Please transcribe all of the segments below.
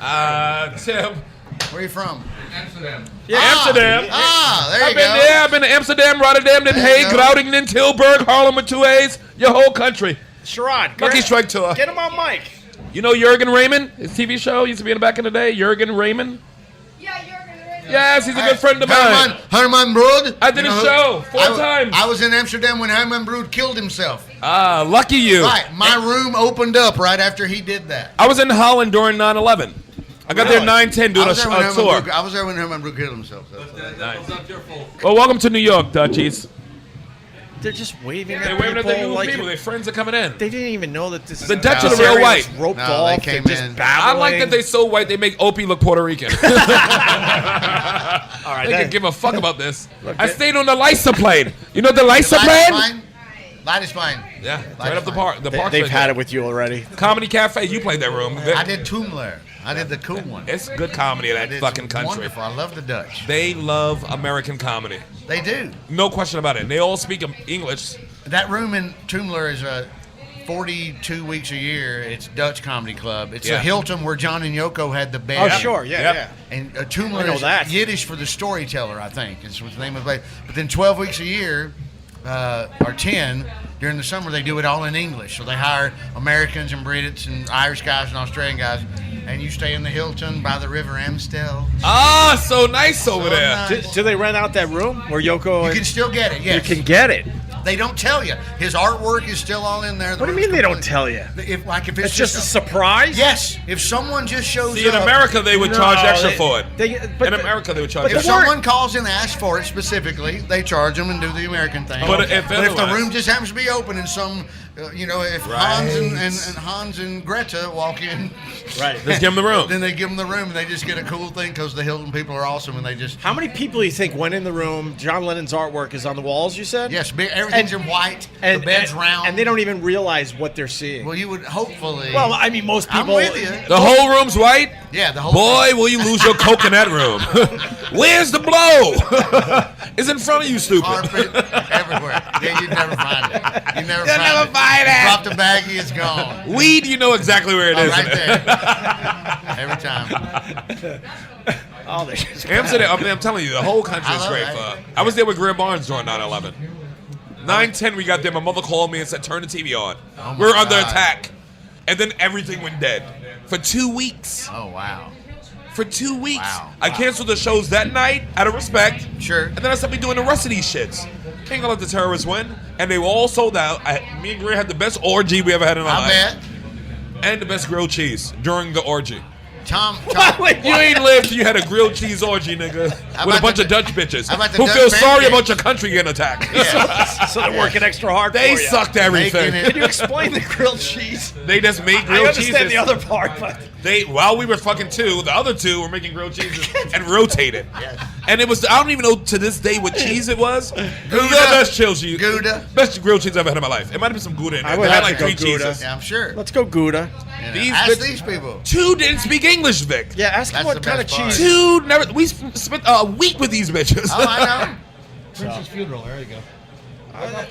Tim. Where are you from? Amsterdam. Yeah, Amsterdam. There you go. I've been to Amsterdam, Rotterdam, Den Haag, Groningen, Tilburg, Harlem with 2 A's. Your whole country. Sherrod, Lucky Strike Tour. Get him on mic. You know Jurgen Raymond? His TV show used to be in the back in the day. Jurgen Raymond. Yeah, Jurgen Raymond. Yes, he's a good friend of mine. Herman Brood. I did a show 4 times. I was in Amsterdam when Herman Brood killed himself. Lucky you. Right, my room opened up right after he did that. I was in Holland during 9/11. I got there 9/10 doing a tour. I was there when Herman Brood killed himself. That was not your fault. Well, welcome to New York, Dutchies. They're just waving at They're people. waving at their new people. Their friends are coming in. They didn't even know that this. The Dutch are the real white. Roped No, off. they came just in. I like that they so white they make Opie look Puerto Rican. All right, They can give a fuck about this. I stayed on the Lysa plane. You know the Lysa plane? Light is fine. Yeah, right up the park. The park. They've had it with you already. Comedy Cafe. You played that room. I did Toomler. I did the cool one. It's good comedy in that fucking country. Wonderful. I love the Dutch. They love American comedy. They do. No question about it. And they all speak English. That room in Toomler is 42 weeks a year. It's Dutch Comedy Club. It's a Hilton where John and Yoko had the band. Oh, sure. Yeah. And Toomler is Yiddish for the storyteller, I think. It's the name of the place. But then 12 weeks a year, or 10, during the summer, they do it all in English. So they hire Americans and Brits and Irish guys and Australian guys. And you stay in the Hilton by the River Amstel. Ah, so nice over there. Nice. Do they rent out that room where Yoko? You can still get it, yes. You can get it. They don't tell you. His artwork is still all in there. What do you mean they don't tell you? If It's just a surprise? Yes. If someone just shows See, in up. America, they would charge extra for it. In America, they would charge If extra. someone calls and asks for it specifically, they charge them and do the American thing. But if the otherwise- room just happens to be open and some, if Hans and Greta walk in, Right. Just give them the room. then they give them the room and they just get a cool thing because the Hilton people are awesome and they just. How many people do you think went in the room? John Lennon's artwork is on the walls, you said? Yes, everything's in white. The bed's round. And they don't even realize what they're seeing. Well, you would hopefully. Well, I mean, most people. I'm with you. The whole room's white? Yeah, the whole. Boy, will you lose your coke in that room. Where's the blow? It's in front of you, stupid. Carpet everywhere. Yeah, you'd never find it. You never You'll never find it. Drop the baggie, it's gone. Weed, you know exactly where it is. Right there. Every time. Oh, they're just Amsterdam, I'm telling you, the whole country is I love great. that. I was there with Greer Barnes during 9/11. 9/10, we got there. My mother called me and said, turn the TV on. my We're under God. attack. And then everything went dead. For 2 weeks. Oh, wow. For 2 weeks. Wow. I canceled the shows that night out of respect. Sure. And then I started doing the rest of these shits. Ain't gonna let the terrorists win. And they were all sold out. Me and Greer had the best orgy we ever had in our I life. bet. And the best grilled cheese during the orgy. Tom You ain't lived till you had a grilled cheese orgy, nigga, with a about bunch the- of Dutch bitches how about the who Dutch feel sorry pancakes? about your country getting attacked. so they're working extra hard They for you. sucked everything. Making Can you explain the grilled cheese? They just made I grilled understand cheeses. the other part, but While we were fucking two, the other two were making grilled cheeses and rotated. And it was, I don't even know to this day what cheese it was. It was the best cheese. Gouda. Best grilled cheese I've ever had in my life. It might have been some Gouda in there. I would They had have like to go 3 Gouda. cheeses. Yeah, I'm sure. let's go Gouda. These Ask bitch- these people. 2 didn't speak English, Vic. Yeah, ask them That's what the kind of best part. cheese. 2 never. We spent a week with these bitches. Oh, I know. Prince's funeral. There you go.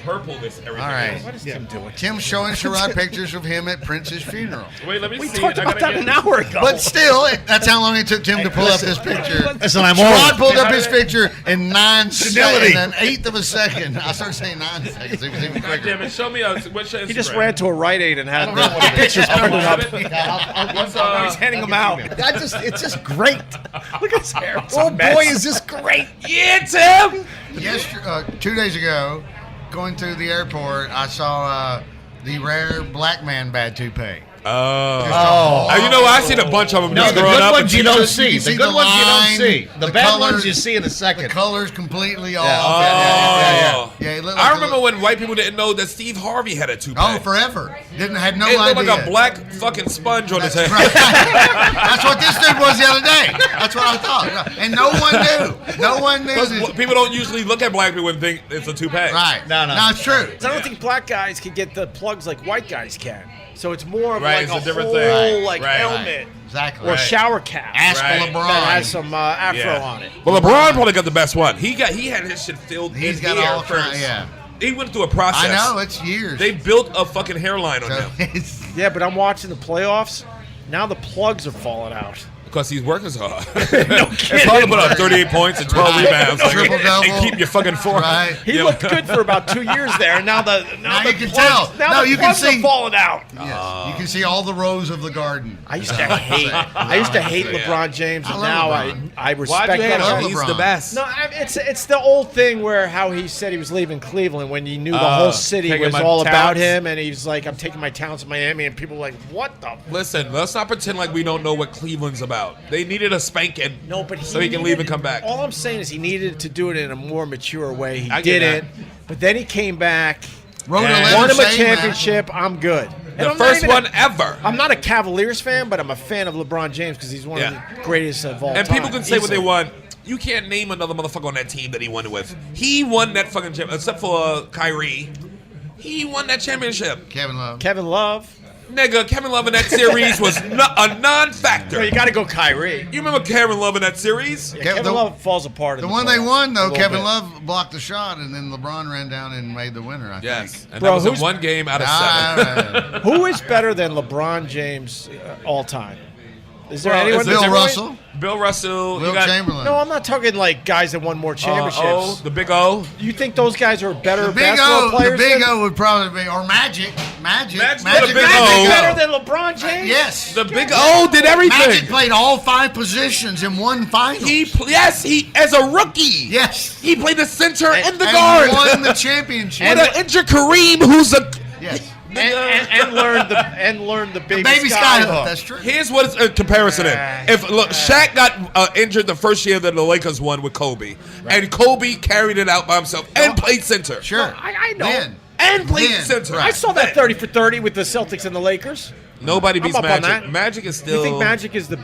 Purple this everything. All right. What is Tim doing? Tim's showing Sherrod pictures of him at Prince's funeral. Wait, let me We see. talked I about gotta that get- an hour ago. But still, that's how long it took Tim to pull up this picture. Listen, I'm Sherrod old. pulled up his picture in 9 Senility. seconds, an eighth of a second. I started saying 9 seconds. It was even quicker. Damn it, show me what's your Instagram? he just ran to a Rite Aid and had don't know. the pictures printed up. What's, He's handing them out. It's just great. Look at his hair. It's a Oh mess. boy, is this great. Yeah, Tim! Yesterday, 2 days ago, going through the airport, I saw the rare black man bad toupee. Oh. Oh. You know, I seen a bunch of them No, just the growing good up. ones you don't you see. can see The good the ones you line, don't see. The the bad colors, ones you see in a The second. color's completely off. Oh. Yeah, it looked I like remember when white people didn't know that Steve Harvey had a toupee. Oh, forever. Had no it looked idea. like a black fucking sponge on his head. Right. That's what this dude was the other day. That's what I thought. And no one knew. No one knew. Because people don't usually look at black people and think it's a toupee. Right. No. No, it's true. I don't think black guys can get the plugs like white guys can. So it's more of Right, like it's a a different whole thing. like Right. helmet Exactly. or Right. shower cap Ask Right. LeBron. that has some afro Yeah. on it. Well, LeBron probably got the best one. He had his shit filled He's in got here all first. kinds. Yeah. He went through a process. I know. It's years. They built a fucking hairline on So him. it's, Yeah, but I'm watching the playoffs. Now the plugs are falling out. Because he's working so hard. It's hard to put up 38 points and 12 rebounds. Triple-double. And keep your fucking form. Right. He looked good for about 2 years there, and now the you can tell. Now the you can plugs see are falling out. Yes. You can see all the rows of the garden. I used to hate LeBron James, and now I respect Why'd you hate LeBron. him? He's the best. No, it's the old thing where how he said he was leaving Cleveland when you knew the whole city was all about him, and he's like, I'm taking my talents to Miami, and people were like, what the? Listen, let's not pretend like we don't know what Cleveland's about. They needed a spanking so he can leave and come back. All I'm saying is he needed to do it in a more mature way. He I get didn't, but then he came back, Wrote a And letter won him a saying that. championship. I'm good. And The I'm not first even one ever. I'm not a Cavaliers fan, but I'm a fan of LeBron James because he's one of the greatest of all And time. people can say what they easily. want. You can't name another motherfucker on that team that he won with. He won that fucking championship, except for Kyrie. He won that championship. Kevin Love. Kevin Love. Nigga, Kevin Love in that series was a non-factor. No, you got to go Kyrie. You remember Kevin Love in that series? Yeah, Kevin Love falls apart. The in one they playoffs won, a though, little Kevin bit. Love blocked the shot, and then LeBron ran down and made the winner, I Yes. think. And Bro, that was in who's- one game out of seven. Who is better than LeBron James all time? Is there Well, anyone? is Bill there- Russell, Bill Russell. Will you got, Chamberlain. No, I'm not talking like guys that won more championships. the big O. You think those guys are better The Big basketball O, players? the Big than- O would probably be, or Magic. Magic's Magic not a Big Magic O. better than LeBron James? Yes. The big O did everything. Magic played all 5 positions in one final. He as a rookie. Yes. He played the center and the and guard. won the championship. With an injured Kareem, who's a yes. And learned the baby, Baby sky Skyhook. hook. That's true. Here's what it's a comparison in. If look, Shaq got injured the first year that the Lakers won with Kobe, and Kobe carried it out by himself and played center. Sure. I know. Then. And played Then, center. right. I saw that 30 for 30 with the Celtics and the Lakers. Nobody beats up on Magic. that. Magic is You still think Magic is the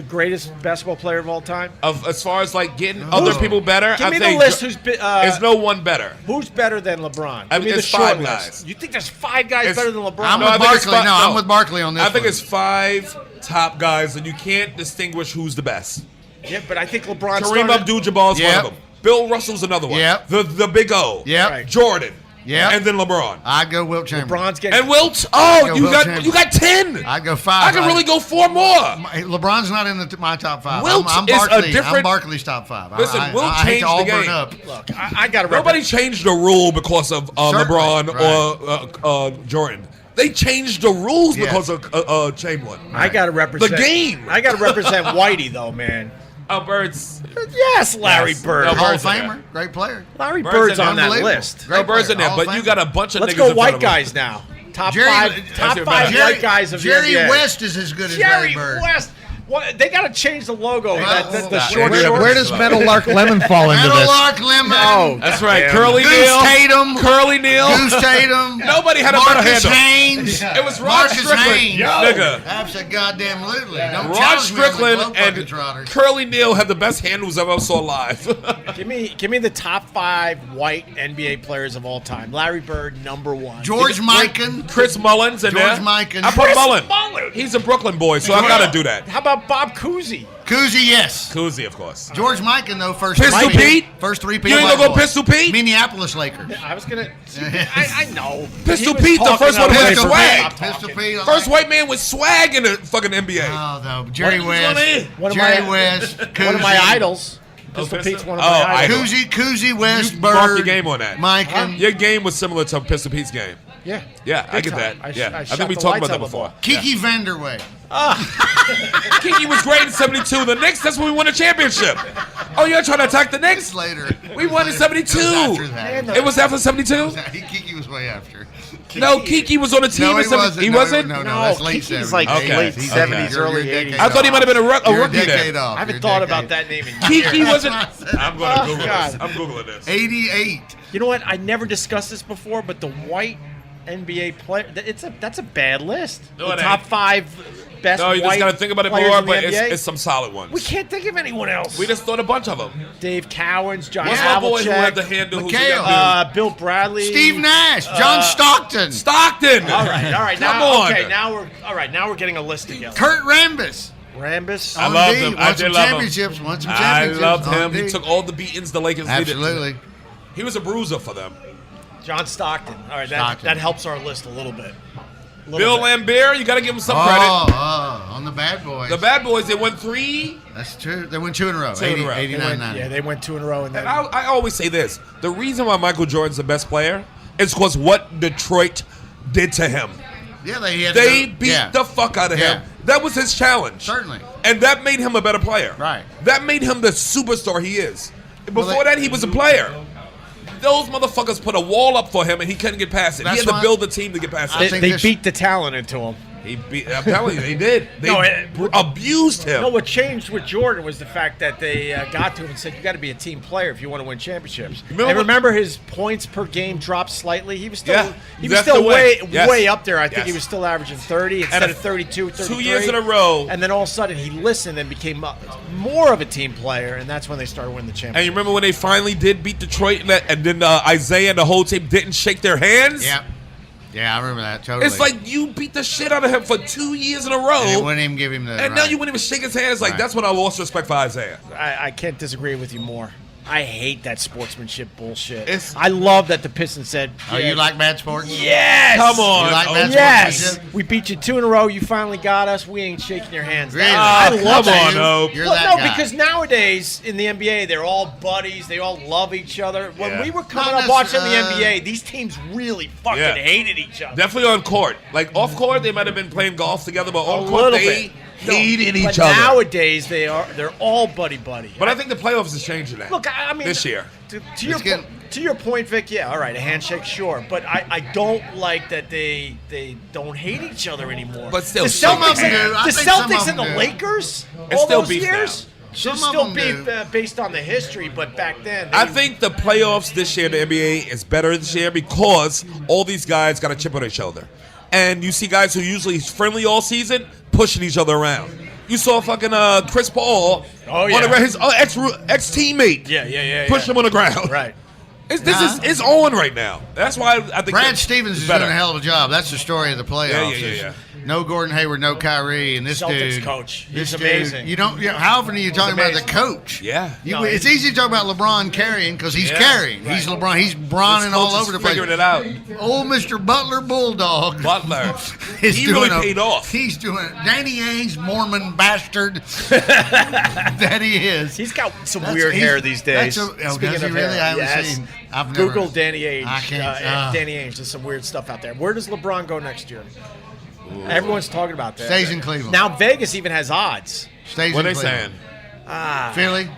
greatest basketball player of all time? as far as like getting other people better. Give I me the think list. there's no one better. Who's better than LeBron? I Give mean, me the there's short 5 list. guys. You think there's 5 guys It's- better than LeBron? I'm No, I with think it's Barkley. five- No, I'm no. with Barkley on this I think one. it's 5 top guys, and you can't distinguish who's the best. Yeah, but I think LeBron Kareem started. Abdul-Jabbar is one Yep. of them. Bill Russell's another one. Yep. The Big O. Yep. Right. Jordan. Yep. And then LeBron. I'd go Wilt Chamberlain. LeBron's getting. And Wilt. Oh, Go you Wilt got Chamberlain. you got 10. I'd go 5. I can really go 4 more. LeBron's not in my top 5. Wilt I'm is a Barkley. I'm different- Barkley's top 5. Listen, Wilt I hate changed to all the burn game. up. Look, I got to Nobody changed the rule because of Certainly, LeBron right. or Jordan. They changed the rules Yeah. because of Chamberlain. I got to represent The game. I got to represent Whitey though, man. Bird's. Yes, Larry Yes. Bird. No, Hall of Bird's in there. Famer. Great player. Larry Bird's Bird's in on that Unbelievable. list. Great Bird's in player. there, Hall of but you Famer. got a bunch of Let's niggas go in front white of him. guys now. Top Jerry- five that's even better. white guys of Jerry the NBA. West is as good as Larry Jerry Bird. West. What, they got to change the logo. Well, the stop. short Where- shorts. Where does Meadowlark Lemon fall into this? Meadowlark Lemon. No. That's right. Damn. Curly Goose Neal. Tatum. Curly Neal. Goose Tatum. Nobody had a better Marcus handle. Haynes. It was Rod Marcus Strickland. Haynes. Nigga. Absolutely. Don't Rod challenge me on the Strickland Globe and Bucket Trotters. Curly Neal have the best handles I've ever saw live. Give me the top 5 white NBA players of all time. Larry Bird, number 1. George Mikan. Chris Mullins in George there. Mikan. I put Chris Mullen. Mullin. He's a Brooklyn boy, so I gotta do that. How about Bob Cousy? Cousy, yes. Cousy, of course. George Mikan, though, first Pistol three-peat. Pete? First 3-peat. You ain't gonna white go boy. Pistol Pete? Minneapolis Lakers. I was gonna. I know. Pistol He was Pete, the talking first one away with from swag. me. I'm Pistol talking. Pete. I First like- white man with swag in the fucking NBA. Oh, no. Jerry What- West. One of Jerry my- West. One of my Cousy. idols. Pistol Pistol? Pete's one of Oh, my idol. idols. Cousy, West, You Bird. marked your game on that. Mikan. Your game was similar to Pistol Pete's game. Yeah. Yeah, I Big get time. that. I Yeah, I shot think we the talked lights about that out of the before. ball. Kiki Vanderway. Kiki was great in 72. The Knicks, that's when we won a championship. Oh, you're trying to attack the Knicks? Later. We won in 72. It was after that. It was after 72? Kiki was way after. No, Kiki was on the team No, in he 70. wasn't. He No, wasn't? No, No, that's late Kiki's 70s. like Okay. late Okay. 70s, You're early a decade 80s. I thought he might have been a You're rookie there. decade off. I haven't You're thought decade. about that name in Kiki years. wasn't. I'm going to Google God. this. I'm Googling this. 88. You know what? I never discussed this before, but the white NBA player, that's a bad list. No, the it top ain't. 5 best No, you white just got to think about it players more, in the but NBA. it's some solid ones. We can't think of anyone else. We just thought a bunch of them. Dave Cowens, John What's my boy who had Havlicek, the handle? Who's the McHale. young dude? Bill Bradley, Steve Nash. John Stockton. Stockton. All right. Come Now, on. okay, now we're getting a list together. Kurt Rambis. Rambis. I loved On D, him. I Won did some love him. championships. Won some I championships. loved on him. D. He took all the beatings the Lakers needed. Absolutely. He was a bruiser for them. John Stockton. All right, Stockton. that helps our list a little bit. Bill Lambert, you got to give him some credit. On the Bad Boys. The Bad Boys, they won 3. That's true. They won 2 in a row. 2 in a row. 89, 90. Yeah, they went 2 in a row. And then I always say this. The reason why Michael Jordan's the best player is because what Detroit did to him. Yeah, they beat the fuck out of him. That was his challenge. Certainly. And that made him a better player. Right. That made him the superstar he is. Before that, he was a player. Those motherfuckers put a wall up for him, and he couldn't get past it. He had to build the team to get past it. They beat the talent into him. I'm telling you, they did. They abused him. No, what changed with Jordan was the fact that they got to him and said, you got to be a team player if you want to win championships. Remember his points per game dropped slightly? He was still way up there. I think he was still averaging 30 instead of 32, 33. 2 years in a row. And then all of a sudden he listened and became more of a team player, and that's when they started winning the championship. And you remember when they finally did beat Detroit, and then Isaiah and the whole team didn't shake their hands? Yeah. Yeah, I remember that totally. It's like you beat the shit out of him for 2 years in a row. And they wouldn't even give him the. And now you wouldn't even shake his hands. Like, that's when I lost respect for Isaiah. I can't disagree with you more. I hate that sportsmanship bullshit. I love that the Pistons said, "Oh, you like bad sports? Yes, come on, you like bad yes. We beat you 2 in a row. You finally got us. We ain't shaking your hands. Really? I love that. You're that guy. Because nowadays in the NBA, they're all buddies. They all love each other. When we were coming Not up watching the NBA, these teams really fucking hated each other. Definitely on court. Like off court, they might have been playing golf together, but on court they hated each other. Nowadays they're all buddy. But I think the playoffs is changing that. Look, I mean, this year. To your point, Vic, yeah, all right, a handshake, sure. But I don't like that they don't hate each other anymore. But still, the Celtics and the Lakers, it's all still those beef years, Some still of beef them based on the history, but back then. I think the playoffs this year in the NBA is better this year because all these guys got a chip on their shoulder. And you see guys who usually friendly all season pushing each other around. You saw fucking Chris Paul, one of his ex teammate, push him on the ground. Right. It's on right now. That's why I think Brad Stevens is doing a hell of a job. That's the story of the playoffs. Yeah. No Gordon Hayward, no Kyrie, and this Celtics dude. coach. This He's amazing. You don't. How often are you talking about the coach? Yeah. It's easy to talk about LeBron carrying because he's carrying. Right. He's LeBron. He's brawling all over the place. Figuring it out. Old Mr. Butler Bulldog. He really paid off. He's doing it. Danny Ainge, Mormon bastard that he is. He's got some weird hair these days. Does he really? I haven't seen. I've never. Google Danny Ainge. I can't. Danny Ainge. There's some weird stuff out there. Where does LeBron go next year? Ooh. Everyone's talking about that. Stays in Cleveland. Now Vegas even has odds. Stays what in Cleveland. What are they saying? Philly?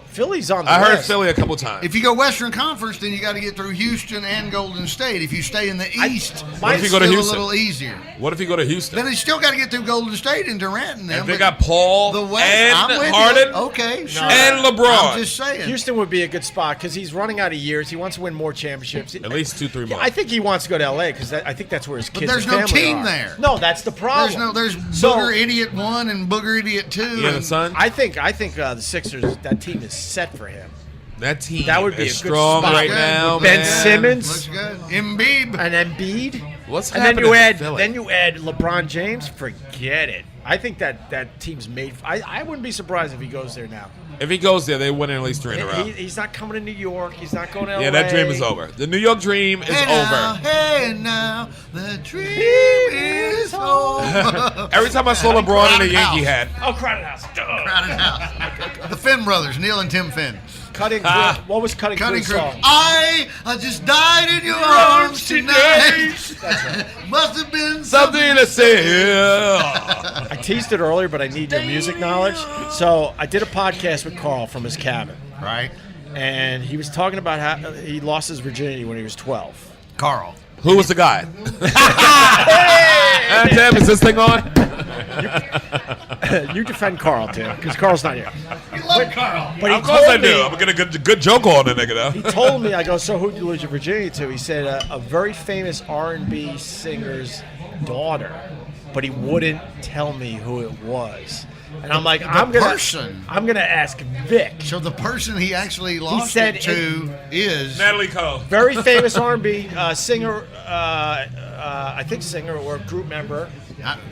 Philly's on the list. I heard list. Philly a couple times. If you go Western Conference, then you got to get through Houston and Golden State. If you stay in the East, what if you go to Houston? A little easier. What if you go to Houston? Then you still got to get through Golden State and Durant and them. And they got Paul and Harden and LeBron. I'm just saying. Houston would be a good spot because he's running out of years. He wants to win more championships. At least 2-3 more. I think he wants to go to L.A. because I think that's where his kids and family are. There's no team there. No, that's the problem. There's Booger Idiot 1 and Booger Idiot 2. Yeah, the son. I think the Sixers, that team is set for him. That team would be is a good strong spot. right now. Ben man. Simmons, looks good. Embiid. What's and happening? then you add LeBron James. Forget it. I think that team's made. I wouldn't be surprised if he goes there now. If he goes there, they win at least 3 in a row. He's not coming to New York. He's not going to LA. Yeah, that dream is over. The New York dream is over. Hey now, the dream is over. Every time I saw LeBron in a Yankee hat. Oh, Crowded House. Crowded House. The Finn brothers, Neil and Tim Finn. What was Cutting Crew song? I just died in your arms tonight. That's right. Must have been something to say. I teased it earlier, but I need your music knowledge. So I did a podcast with Carl from his cabin. Right. And he was talking about how he lost his virginity when he was 12. Carl. Who was the guy? Tim, is this thing on? You defend Carl, Tim, because Carl's not here. You love Carl. But of course I do. I'm going to get a good joke on the nigga, though. He told me, I go, so who did you lose your virginity to? He said a very famous R&B singer's daughter, but he wouldn't tell me who it was. And I'm like, I'm gonna ask Vic. So the person he actually lost it to is Natalie Cole. Very famous R&B singer, I think singer or group member.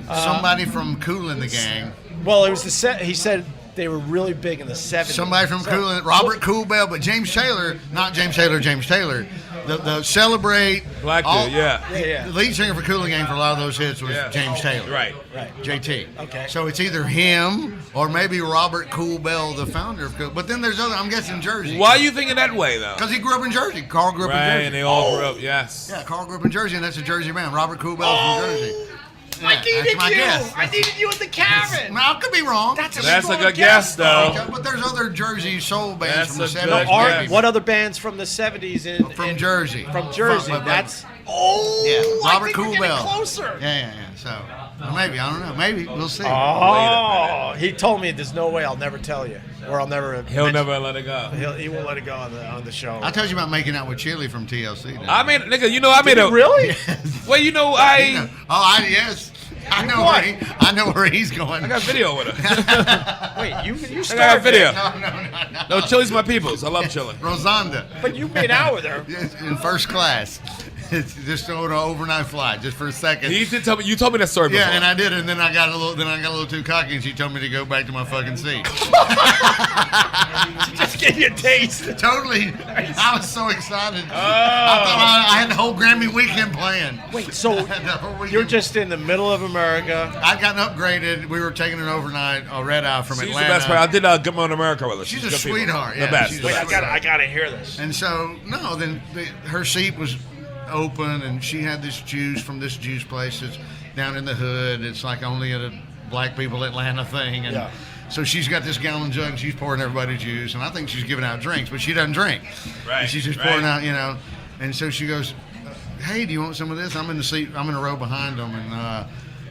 Somebody from Kool and the Gang. Well, it was he said they were really big in the 70s. Somebody from Cool, Robert Coolbell, but James Taylor, not James Taylor, the Celebrate. Black dude, Yeah. The lead singer for Kool and Gang for a lot of those hits was James Taylor. Right. JT. Okay. So it's either him or maybe Robert Coolbell, the founder of Kool. But then there's other, I'm guessing Jersey. Why are you thinking that way, though? Because he grew up in Jersey. Carl grew up in Right, Jersey. and they all grew up, yes. Yeah, Carl grew up in Jersey, and that's a Jersey man. Robert Coolbell from Jersey. Yeah, I needed that's my you. guess. I needed you in the cabin. Now, I could be wrong. That's a good guess, though. But there's other Jersey soul bands That's from the a good 70s. guess. What other bands from the 70s From Jersey. From Jersey. But- That's Yeah, Robert I think we're getting Coolbell. closer. Yeah. So maybe, I don't know. Maybe we'll see. Oh, he told me there's no way I'll never tell you, or I'll never. He'll never let it go. He won't let it go on the show. I told you about making out with Chili from TLC. Didn't I mean, nigga, you know I made a... Really? Well, you know, Yes. I know where he's going. I got video with her. Wait, you I got started video. No. No, Chili's my peoples. I love Chili. Rosanda. but you made out with her. Yes, in first class. It's just on an overnight flight, just for a second. He did tell me. You told me that story before. Yeah, and I did, and then I got a little too cocky, and she told me to go back to my fucking seat. Just give you a taste. Totally, I was so excited. I thought I had the whole Grammy weekend planned. Wait, so The whole weekend. you're just in the middle of America. I'd gotten upgraded. We were taking an overnight red eye from She's Atlanta. the best part. I did Good Morning America with her. She's a good people. sweetheart. The Yeah, best. she's the a best. I gotta hear this. And so, her seat was open, and she had this juice from this juice place that's down in the hood. It's like only at a black people Atlanta thing. And so she's got this gallon jug, and she's pouring everybody juice. And I think she's giving out drinks, but she doesn't drink. Right. And she's just pouring out, And so she goes, hey, do you want some of this? I'm in the seat. I'm in a row behind them. And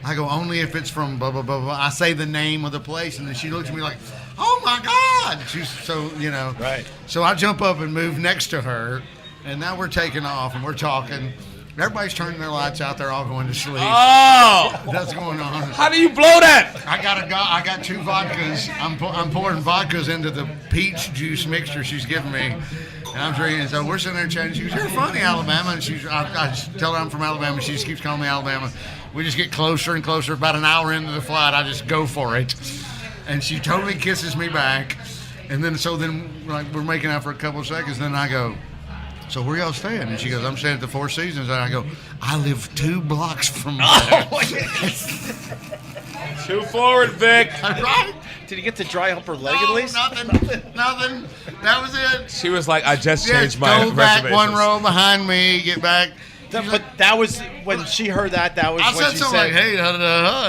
I go, only if it's from blah, blah, blah, blah. I say the name of the place, and then she looks at me like, oh, my God. She's so, Right. So I jump up and move next to her, and now we're taking off, and we're talking. Everybody's turning their lights out. They're all going to sleep. Oh! That's going on. How do you blow that? I got two vodkas. I'm pouring vodkas into the peach juice mixture she's giving me, and I'm drinking. And so we're sitting there chatting. She goes, "You're funny, Alabama." And I just tell her I'm from Alabama. She just keeps calling me Alabama. We just get closer and closer. About an hour into the flight, I just go for it, and she totally kisses me back. And then like we're making out for a couple of seconds. Then I go, so where y'all staying? And she goes, I'm staying at the Four Seasons. And I go, I live 2 blocks from there. Too forward, Vic. Right? Did he get to dry hump her leg at least? Nothing. That was it. She was like, I just Yes, changed my go back reservations. 1 row behind me, get back. But that was when she heard that. That was I when said she something said, like, hey,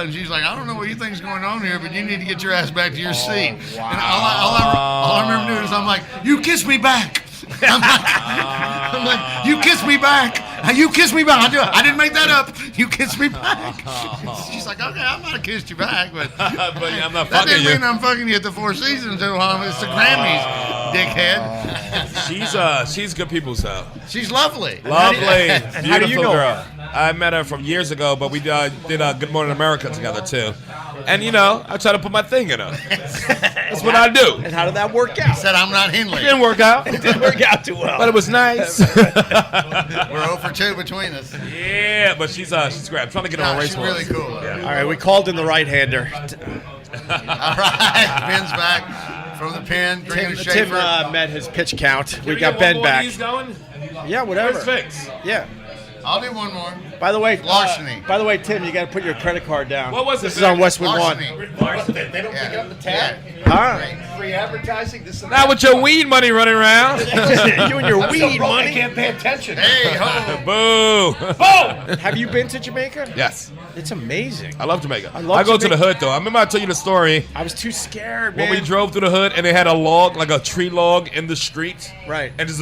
and she's like, I don't know what you think's going on here, but you need to get your ass back to your seat. wow. And all I remember doing is I'm like, you kiss me back. I'm like, you kiss me back. You kiss me back. I didn't make that up. You kiss me back. She's like, okay, I might have kissed you back, but But I'm not that fucking didn't you. mean I'm fucking you at the Four Seasons. It's the Grammys, dickhead. She's good people, so. She's lovely. Lovely. And how do you know girl. her? I met her from years ago, but we did Good Morning America together, too. And, I try to put my thing in her. That's what I do. And how did that work out? Said I'm not Henley. Didn't work out. It didn't work out too well. But it was nice. We're 0 for 2 between us. Yeah, but she's great. I'm trying to get her on No, a race she's really horse. cool. Yeah. All right, we called in the right-hander. All right, Ben's back from the pen, drinking a Tim Schaefer. met his pitch count. Can We get got one Ben more back. of these going? Yeah, whatever. Where's Fix? Yeah. I'll do one more. By the way, Larceny. Tim, you got to put your credit card down. What was it, This is on Westwood Larceny. One. They don't pick up the tab. Huh? Free advertising. This and Not with your weed money running around. You and your weed I money. can't pay attention. Hey, ho. Boo. Have you been to Jamaica? Yes. It's amazing. I love Jamaica. I love go to the Jamaica. hood, though. I remember I told you the story I was too scared, when man. we drove through the hood and they had a log, like a tree log in the street. Right. And there's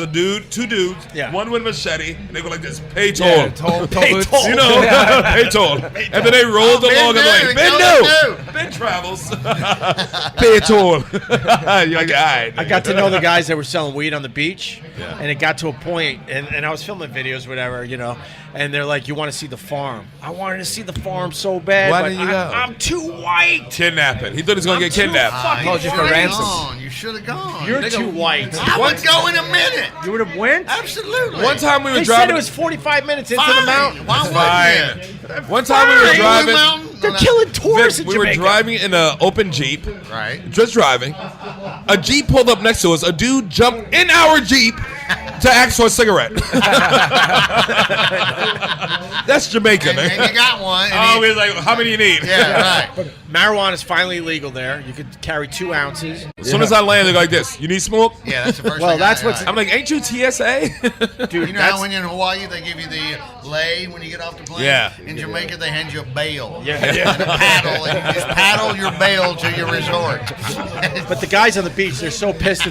two dudes, Yeah. one with a machete, and they go like this, pay toll. Yeah, toll Pay booths. toll. You know, pay toll. And then they rolled the Ben log and knew, like, Ben tell him knew. Ben travels. Pay a toll. You're like, all right. I got to know the guys that were selling weed on the beach, and it got to a point, and I was filming videos, whatever, and they're like, you want to see the farm? I wanted to see the farm so bad. Why but didn't you go? I'm too white. Kidnapping. He thought he was going to get kidnapped. Called you for ransom. You should have gone. You're too white. I would go in a minute. You would have went? Absolutely. One time we were They driving. said it was 45 minutes into Fine. the mountain. Why Fine. wouldn't you? One time we were Fine. driving. Mountain? They're killing tourists in We Jamaica. were driving in an open Jeep. Right. Just driving. A Jeep pulled up next to us. A dude jumped in our Jeep to ask for a cigarette. That's Jamaica, man. And you got one. Oh, we was like, how many you need? Yeah, right. Marijuana is finally legal there. You could carry 2 ounces. As soon as I land, they're like this. You need smoke? Yeah, that's the first Well, thing. that's what's- I'm like, ain't you TSA? Dude, You know how when you're in Hawaii, they give you the lei when you get off the plane? Yeah. In Jamaica, they hand you a bail. Yeah. And a paddle, and you just paddle your bail to your resort. But the guys on the beach, they're so pissed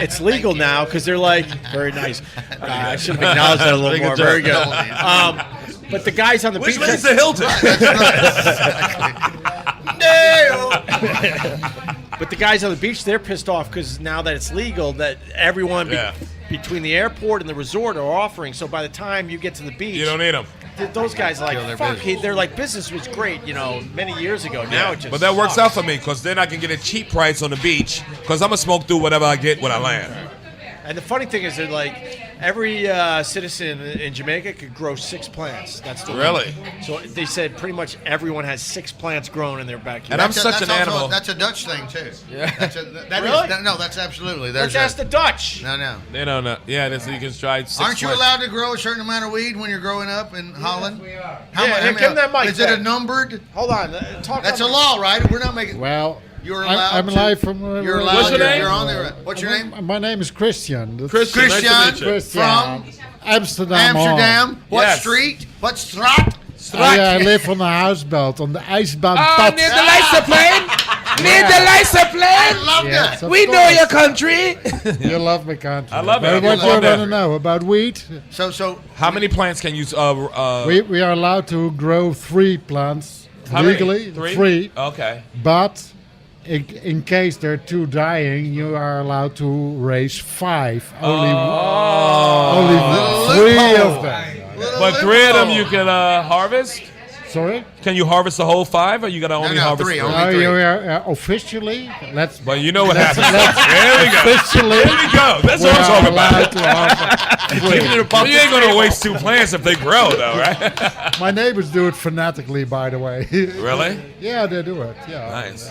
it's legal now because they're like, very nice. I should have acknowledged that a little more. Very good. But the guys on the Which beach, way's the Hilton? but the guys on the beach, they're pissed off because now that it's legal, that everyone between the airport and the resort are offering. So by the time you get to the beach, You don't need them. those guys are Kill their like, fuck. business. They're like, business was great, many years ago. Now it just. But that works sucks. out for me because then I can get a cheap price on the beach because I'm going to smoke through whatever I get when I land. And the funny thing is that every citizen in Jamaica could grow 6 plants. That's the Really? limit. So they said pretty much everyone has 6 plants grown in their backyard. And I'm such an animal. That's a Dutch thing, too. Yeah. Really? No, that's absolutely. Let's ask the Dutch. No. They don't know. Yeah, this, you can try 6 Aren't you plants. allowed to grow a certain amount of weed when you're growing up in Holland? How Yeah, much? give him that mic Is it back. a numbered? Hold on. Talk. That's a on- law, right? We're not making. Well, You're allowed. I'm to- live from. You're allowed. What's your name? You're on there. What's your name? My name is Christian. That's Christian, nice to Christian. meet you. Christian. From Amsterdam. Amsterdam. What Yes. street? What straat? I live on the houseboat on the ijsbaanpad. near the Leisterplein? Near the I Leisterplein? love Yes, that. of We know course. your country. You love my country. I love it. But I'm what born you there. want to know about wheat? So How many plants can you... We are allowed to grow 3 plants how many? legally. 3? 3. Okay. But in case there are 2 dying, you are allowed to raise 5. Only Little 3 loophole. of them. But 3 of them you can harvest? Sorry? Can you harvest the whole 5 or you got to only no, harvest 3, 3? only. No, you are officially. Let's. But you know what happens. There we go. Officially. There we go. That's we what I'm are talking allowed about. to harvest. Well, you ain't going to waste 2 plants if they grow, though, right? My neighbors do it fanatically, by the way. Really? Yeah, they do it. Yeah. Nice.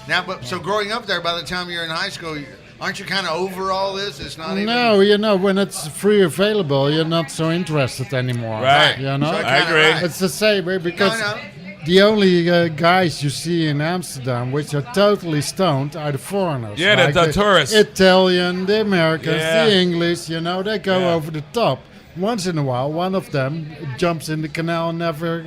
Now, but so growing up there, by the time you're in high school, aren't you kind of over all this? It's not even. No, when it's free available, you're not so interested anymore. Right. You know? So I agree. right. It's the same way because No. the only guys you see in Amsterdam which are totally stoned are the foreigners. Yeah, the Like tourists. Italian, the Americans, Yeah. the English, they go Yeah. over the top. Once in a while, one of them jumps in the canal and never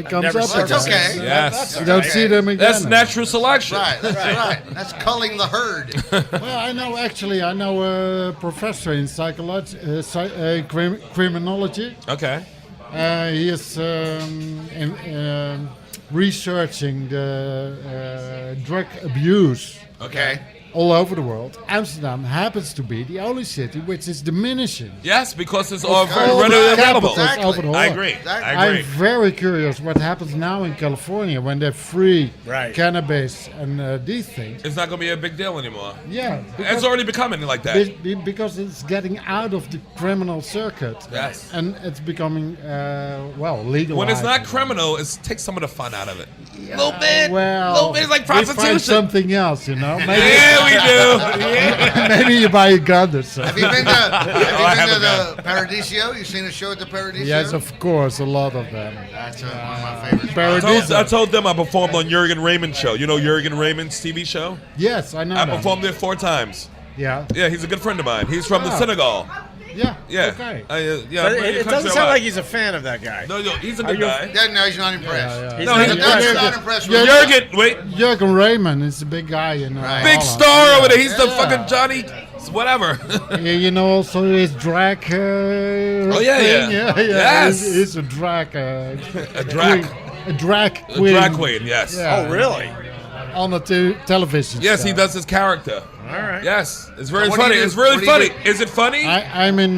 comes Never up Well, it's again. okay. Yes. You don't see them again. That's natural selection. Right. That's right. That's culling the herd. Well, I know a professor in criminology. Okay. He is researching the drug abuse Okay. all over the world. Amsterdam happens to be the only city which is diminishing. Yes, because it's all very All the readily available. capitals Exactly. over the I world. agree. Exactly. I agree. I'm very curious what happens now in California when they're free Right. cannabis and these things. It's not going to be a big deal anymore. Yeah, It's already becoming like that. because it's getting out of the criminal circuit. Yes. And it's becoming, legal. When it's not criminal, it takes some of the fun out of it. A little bit. Well, little bit. It's like we find prostitution. something else, Maybe, Yeah, we do. Yeah. maybe you buy a gun or something. Have you been to, I have you haven't been to the Paradiso? You seen a show at the Paradiso? Yes, of course, a lot of them. That's one of my favorites. Paradiso. I told them I performed on Jurgen Raymond's show. You know Jurgen Raymond's TV show? Yes, I know I that. performed there 4 times. Yeah, Yeah, he's a good friend of mine. He's from the Oh. Senegal. yeah. Yeah. Okay. Yeah. But I'm pretty it doesn't country sound a like lot. he's a fan of that guy. No, he's a good you- guy. Yeah, no, he's not impressed. Yeah, He's No, not he's impressed. That's not impressed Yeah, with Jurgen, wait. Jurgen Raymond is a big guy in Right. Big Holland. star over there. He's the Yeah. fucking Johnny, whatever. Yeah, also his drag. Oh, yeah, thing. yeah. yeah. Yes. He's a drag. A drag. A drag A queen. drag queen, yes. Yeah. Oh, really? On the television. Yes, show. he does his character. All right. Yes, it's very What do you funny. do? It's really What do you funny. do? Is it funny? I'm in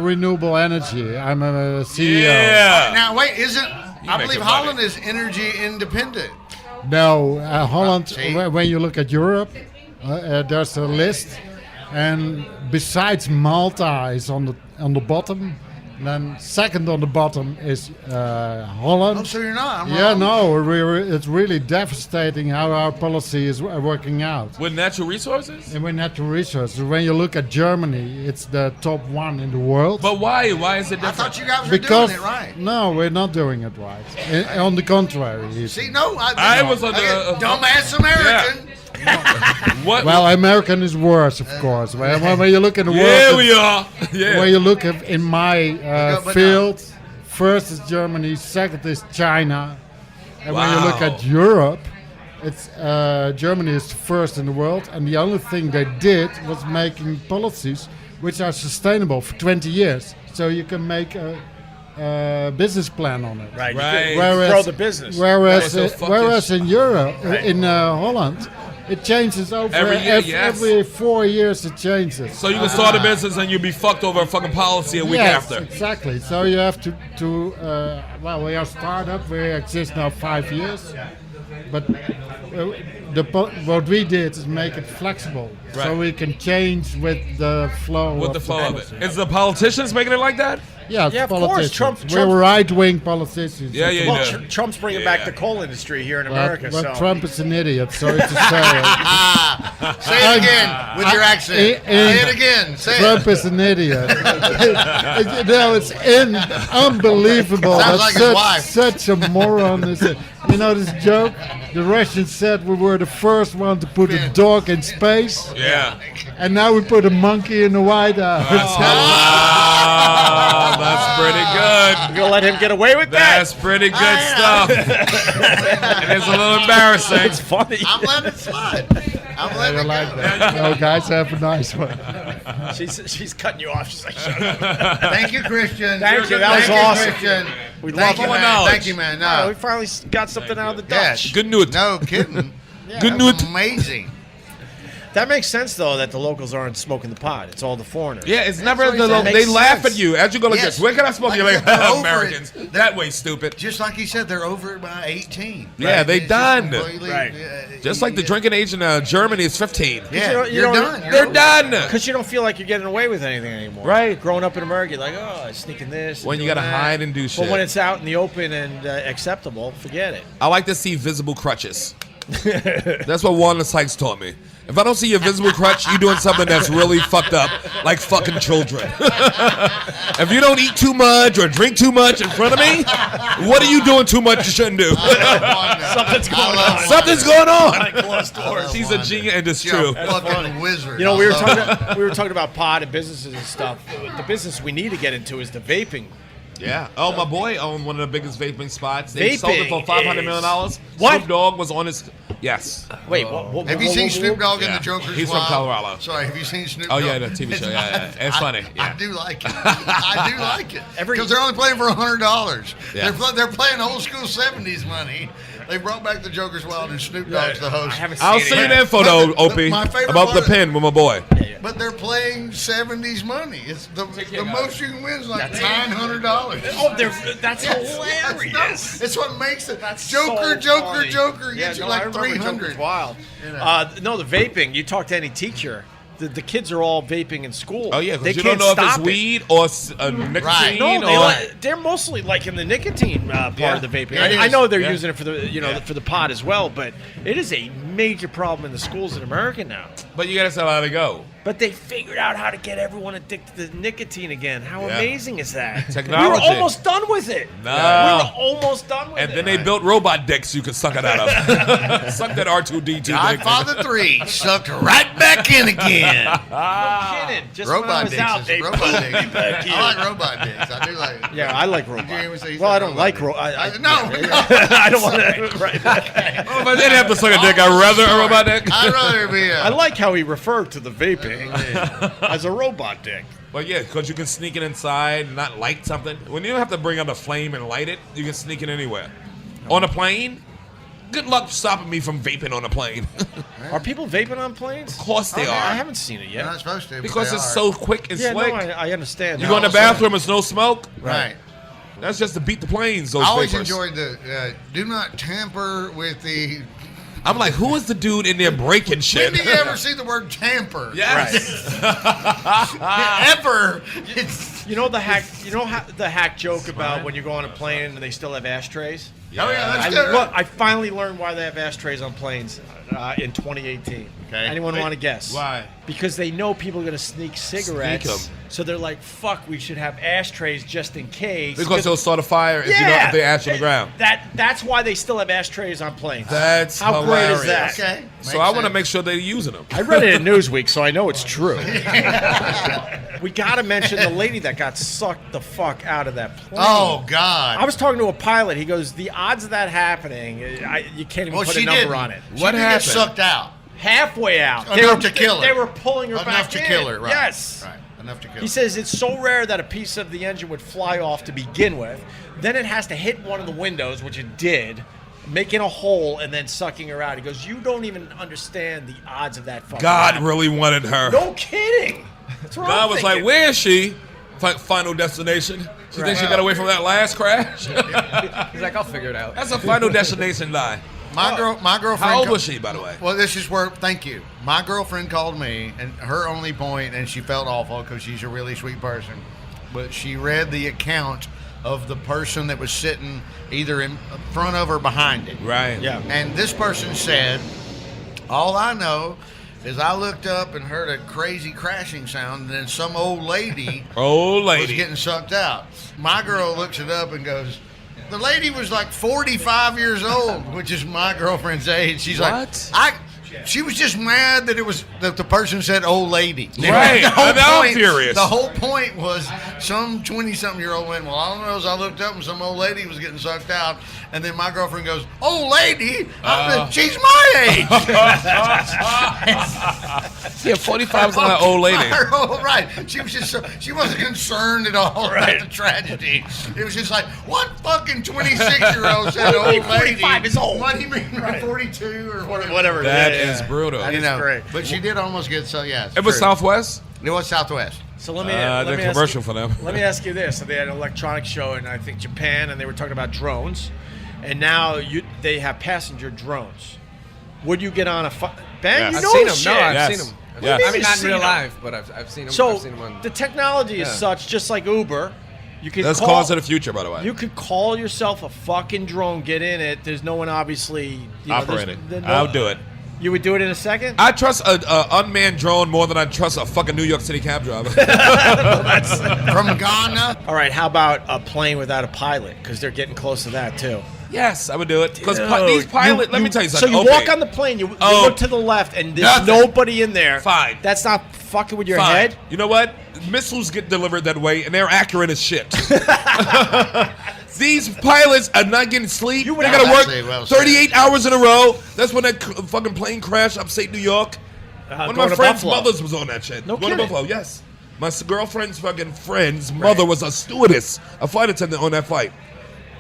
renewable energy. I'm a CEO. Yeah. Now, wait, isn't. I make believe it Holland funny. is energy independent. No, Holland. See? When you look at Europe, there's a list, and besides Malta is on the bottom, And then second on the bottom is Holland. Oh, so you're not? It's really devastating how our policy is working out. With natural resources? And with natural resources. When you look at Germany, it's the top one in the world. But why? Why is it I different? thought you guys were doing it right. No, we're not doing it right. On the contrary. See, no. I was on the... dumbass American. What? Well, American is worse, of course. When you look in the world... Yeah, we are. Yeah. When you look in my field, first is Germany, second is China. And when you look at Europe, it's Germany is first in the world. And the only thing they did was making policies which are sustainable for 20 years. So you can make a business plan on it. Right. Whereas, grow the business. Whereas in Europe, in Holland, it changes over every 4 years. It changes. So you can start a business and you'll be fucked over a fucking policy a week after. Exactly. So you have to we are a startup. We exist now 5 years, but what we did is make it flexible, so we can change with the flow. With the flow of it. Is the politicians making it like that? Yeah, of course. Trump. We're right-wing politicians. Yeah. Trump's bringing back the coal industry here in America. But Trump is an idiot, sorry to say. Say it again with your accent. Say it again. Say Trump is an idiot. It's unbelievable Sounds that like such a moron is it. You know this joke? The Russians said we were the first one to put a dog in space. Yeah. And now we put a monkey in the White House. Wow, that's pretty good. You're gonna let him get away with that? That's pretty good stuff. And it's a little embarrassing. It's funny. I'm letting it slide. I'm letting it like go. that. No, guys, have a nice one. She's cutting you off. She's like, shut up. Thank you, Christian. Thank you. That was awesome. Christian. We Thank love you, all man. Thank you, man. No, we finally got something out of the Dutch. Yes. Good news. No kidding. Good That news. was amazing. That makes sense, though, that the locals aren't smoking the pot. It's all the foreigners. Yeah, it's never what he said. they Makes laugh sense. at you as you go like Yes. this. Where can I smoke? Like You're like, they're over Americans. it. That way, stupid. Just like he said, they're over it by 18. Yeah, they It's just done. completely, Right. Just like the drinking age in Germany is 15. Yeah, You you're don't- done. You're They're over. done. Because you don't feel like you're getting away with anything anymore. Right. Growing up in America, you're like, oh, sneaking this. and When you doing gotta that. hide and do shit. But when it's out in the open and acceptable, forget it. I like to see visible crutches. That's what Wanda Sykes taught me. If I don't see your visible crutch, you're doing something that's really fucked up, like fucking children. If you don't eat too much or drink too much in front of me, what are you doing too much you shouldn't do? Something's going on. Something's going on. I closed doors. She's a genius, and it's You're true. a fucking wizard. You know, we I were love talking. We were talking about pot and businesses and stuff. The business we need to get into is the vaping. Yeah. Oh, my boy owned one of the biggest vaping spots. They sold it for Vaping $500 million. What? Snoop Dogg was on his. Yes. Wait, what? Have you seen Snoop Dogg in Yeah. the Joker's He's from Wild? Colorado. Sorry, have you seen Snoop Oh, Dogg? yeah, the TV show. Yeah. It's funny. I Yeah. do like it. I do like it. Every- Because they're only playing for $100. Yeah. They're playing old school 70s money. They brought back the Joker's Wild and Snoop Dogg's the host. I haven't seen I'll it send you yet. the info, though, But Opie, my favorite about the part- pin with my boy. But they're playing 70s money. It's the most you can win is like $900. Oh, that's hilarious. It's what makes it. That's Joker, so Joker, funny. Joker Yeah, gets you no, I like remember 300. Joker's Wild. know. No, the vaping. You talk to any teacher. The kids are all vaping in school. Oh, yeah, they because you can't don't know if it's stop it. weed or nicotine No, or... they're mostly like in the nicotine part Yeah. of the vaping. Yeah, it I is. know they're Yeah. using it for the for the pot as well, but it is a major problem in the schools in America now. But you gotta still how to go. But they figured out how to get everyone addicted to nicotine again. How Yeah. amazing is that? Technology. We were almost done with it. No. We were almost done with And it. then they built robot dicks you could suck it out of. Suck that R2D2 dick. Godfather 3 sucked right back in again. No kidding. Just when I Robot was dicks. out, Is they robot pulled dicks. me back in. I like robot dicks. I do like it. Yeah, I like robot. Did you hear me say you Well, said I don't robot like dicks? robot. No. I don't want to. Right. Oh, if I didn't have to suck a dick, I'd rather a robot dick. I'd rather be I like how he referred to the vaping as a robot dick. But yeah, because you can sneak it inside and not light something. When you don't have to bring out a flame and light it, you can sneak it anywhere. On a plane, good luck stopping me from vaping on a plane. Are people vaping on planes? Of course they I are. haven't seen it You're yet. not supposed to. but Because they it's are. so quick and Yeah, slick. no, I understand. You go in the bathroom, it's no smoke. Right. That's just to beat the planes, I those always vapors. enjoyed the do not tamper with the. I'm like, who is the dude in there breaking shit? When do you ever see the word tamper? Yes. Ever. It's You know the hack joke about when you go on a plane and they still have ashtrays? Oh yeah, that's good. Look, I finally learned why they have ashtrays on planes in 2018. Okay. Anyone want to guess? Why? Because they know people are going to sneak cigarettes. Sneak 'em. So they're like, fuck, we should have ashtrays just in case. Because they'll start a fire if if they ash on the ground. That's why they still have ashtrays on planes. That's How hilarious. great is that? Okay. So I want to make sure they're using them. I read it in Newsweek, so I know it's true. We got to mention the lady that got sucked the fuck out of that plane. Oh God! I was talking to a pilot. He goes, the odds of that happening, you can't even put a number on it. What happened? Get sucked out. Halfway out. Enough to kill her. They were pulling her back Enough to in. kill her, right. Yes. Right. Enough to kill her. He says it's so rare that a piece of the engine would fly off to begin with. Then it has to hit one of the windows, which it did, making a hole and then sucking her out. He goes, you don't even understand the odds of that fucking God happening. really wanted her. No kidding. That's what God I'm was thinking. like, where is she? Final destination. She thinks she got away from that last crash? He's like, I'll figure it out. That's a Final Destination lie. My girlfriend. How old was she, by the way? Well, this is where. Thank you. My girlfriend called me, and her only point, and she felt awful because she's a really sweet person, but she read the account of the person that was sitting either in front of or behind it. Right. Yeah. And this person said, "All I know is I looked up and heard a crazy crashing sound, and then some old lady was getting sucked out." My girl looks it up and goes, the lady was like 45 years old, which is my girlfriend's age. She's What? like, she was just mad that the person said old lady. Right. I'm furious. The whole point was some 20-something-year-old went, well, all I know is I looked up and some old lady was getting sucked out. And then my girlfriend goes, old lady? She's my age. Yeah, 45 is not an old lady. Right. She was just she wasn't concerned at all about the tragedy. It was just like, what fucking 26-year-old said old lady? 45 is old. What do you mean, 42 or whatever? Whatever. That is brutal. You know, great. but she did almost get It was true. Southwest? It was Southwest. So let me The commercial for them. Let me ask you this. So they had an electronics show in, I think, Japan, and they were talking about drones. And now they have passenger drones. Would you get on a Ben, you I've know seen them. shit. No, I've Yes. seen them. Yes. I mean, not in Seen real them. life, but I've seen them. So I've seen them on. the technology is such, just like Uber. You could That's call, cause of the future, by the way. You could call yourself a fucking drone, get in it. There's no one obviously Operating. there's I'll do it. You would do it in a second? I trust an unmanned drone more than I trust a fucking New York City cab driver. From Ghana. All right, how about a plane without a pilot? Because they're getting close to that, too. Yes, I would do it. Because Dude, these pilots, let me tell you So something. you walk on the plane, you look to the left, and there's nobody in there. Fine. That's not fucking with your Fine. head? You know what? Missiles get delivered that way, and they're accurate as shit. These pilots are not getting sleep. They gotta work 38 hours in a row. That's when that fucking plane crashed upstate New York. One of my friend's mothers was on that shit. No Going to kidding. Buffalo, yes. My girlfriend's fucking friend's mother was a stewardess, a flight attendant on that flight.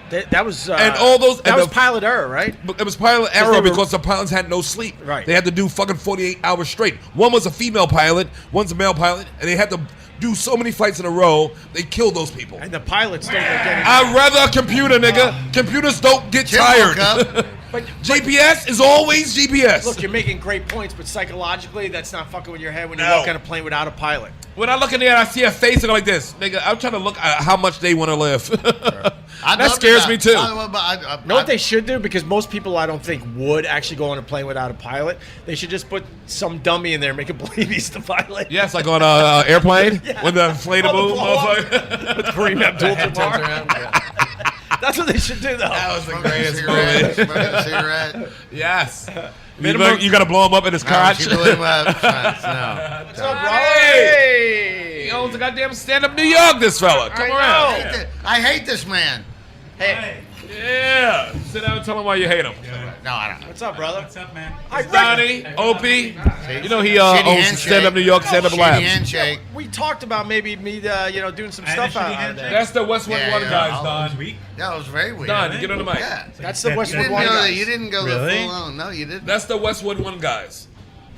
That was And all those- That and was the- pilot error, right? But it was pilot error they were- because the pilots had no sleep. Right. They had to do fucking 48 hours straight. One was a female pilot, one's a male pilot, and they had to do so many flights in a row, they killed those people. And the pilots don't get any. I'd rather a computer, nigga. Computers don't get tired. GPS is always GPS. Look, you're making great points, but psychologically, that's not fucking with your head when you walk on a plane without a pilot. When I look in there and I see a face and go like this, nigga, I'm trying to look at how much they want to live. That scares me too. Know what they should do? Because most people, I don't think, would actually go on a plane without a pilot. They should just put some dummy in there and make it believe he's the pilot. Yes, like on an airplane Yeah. with the inflatable motherfucker. With Kareem Abdul-Jabbar. That's what they should do, though. That was the Smoking a greatest cigarette, movie. smoking a cigarette. Yes. Minimum- You got to blow him up in his crotch. She blew him up. No. What's up, bro? He owns a goddamn stand-up New York, this fella. Come around. I hate this man. Hey. Yeah. Sit down and tell him why you hate him. No, I don't. What's up, brother? What's up, man? Donnie, Opie. You know he Shitty owns handshake. stand-up New York, stand-up Shitty labs. handshake. We talked about maybe me, doing some I had a stuff shitty out of handshake. there. That's the Westwood Yeah, One yeah. guys, That was Don. weak. That was very weird. Don, get on the mic. Yeah. That's the You Westwood didn't One go, guys. you didn't go Really? the full on. No, you didn't. That's the Westwood One guys.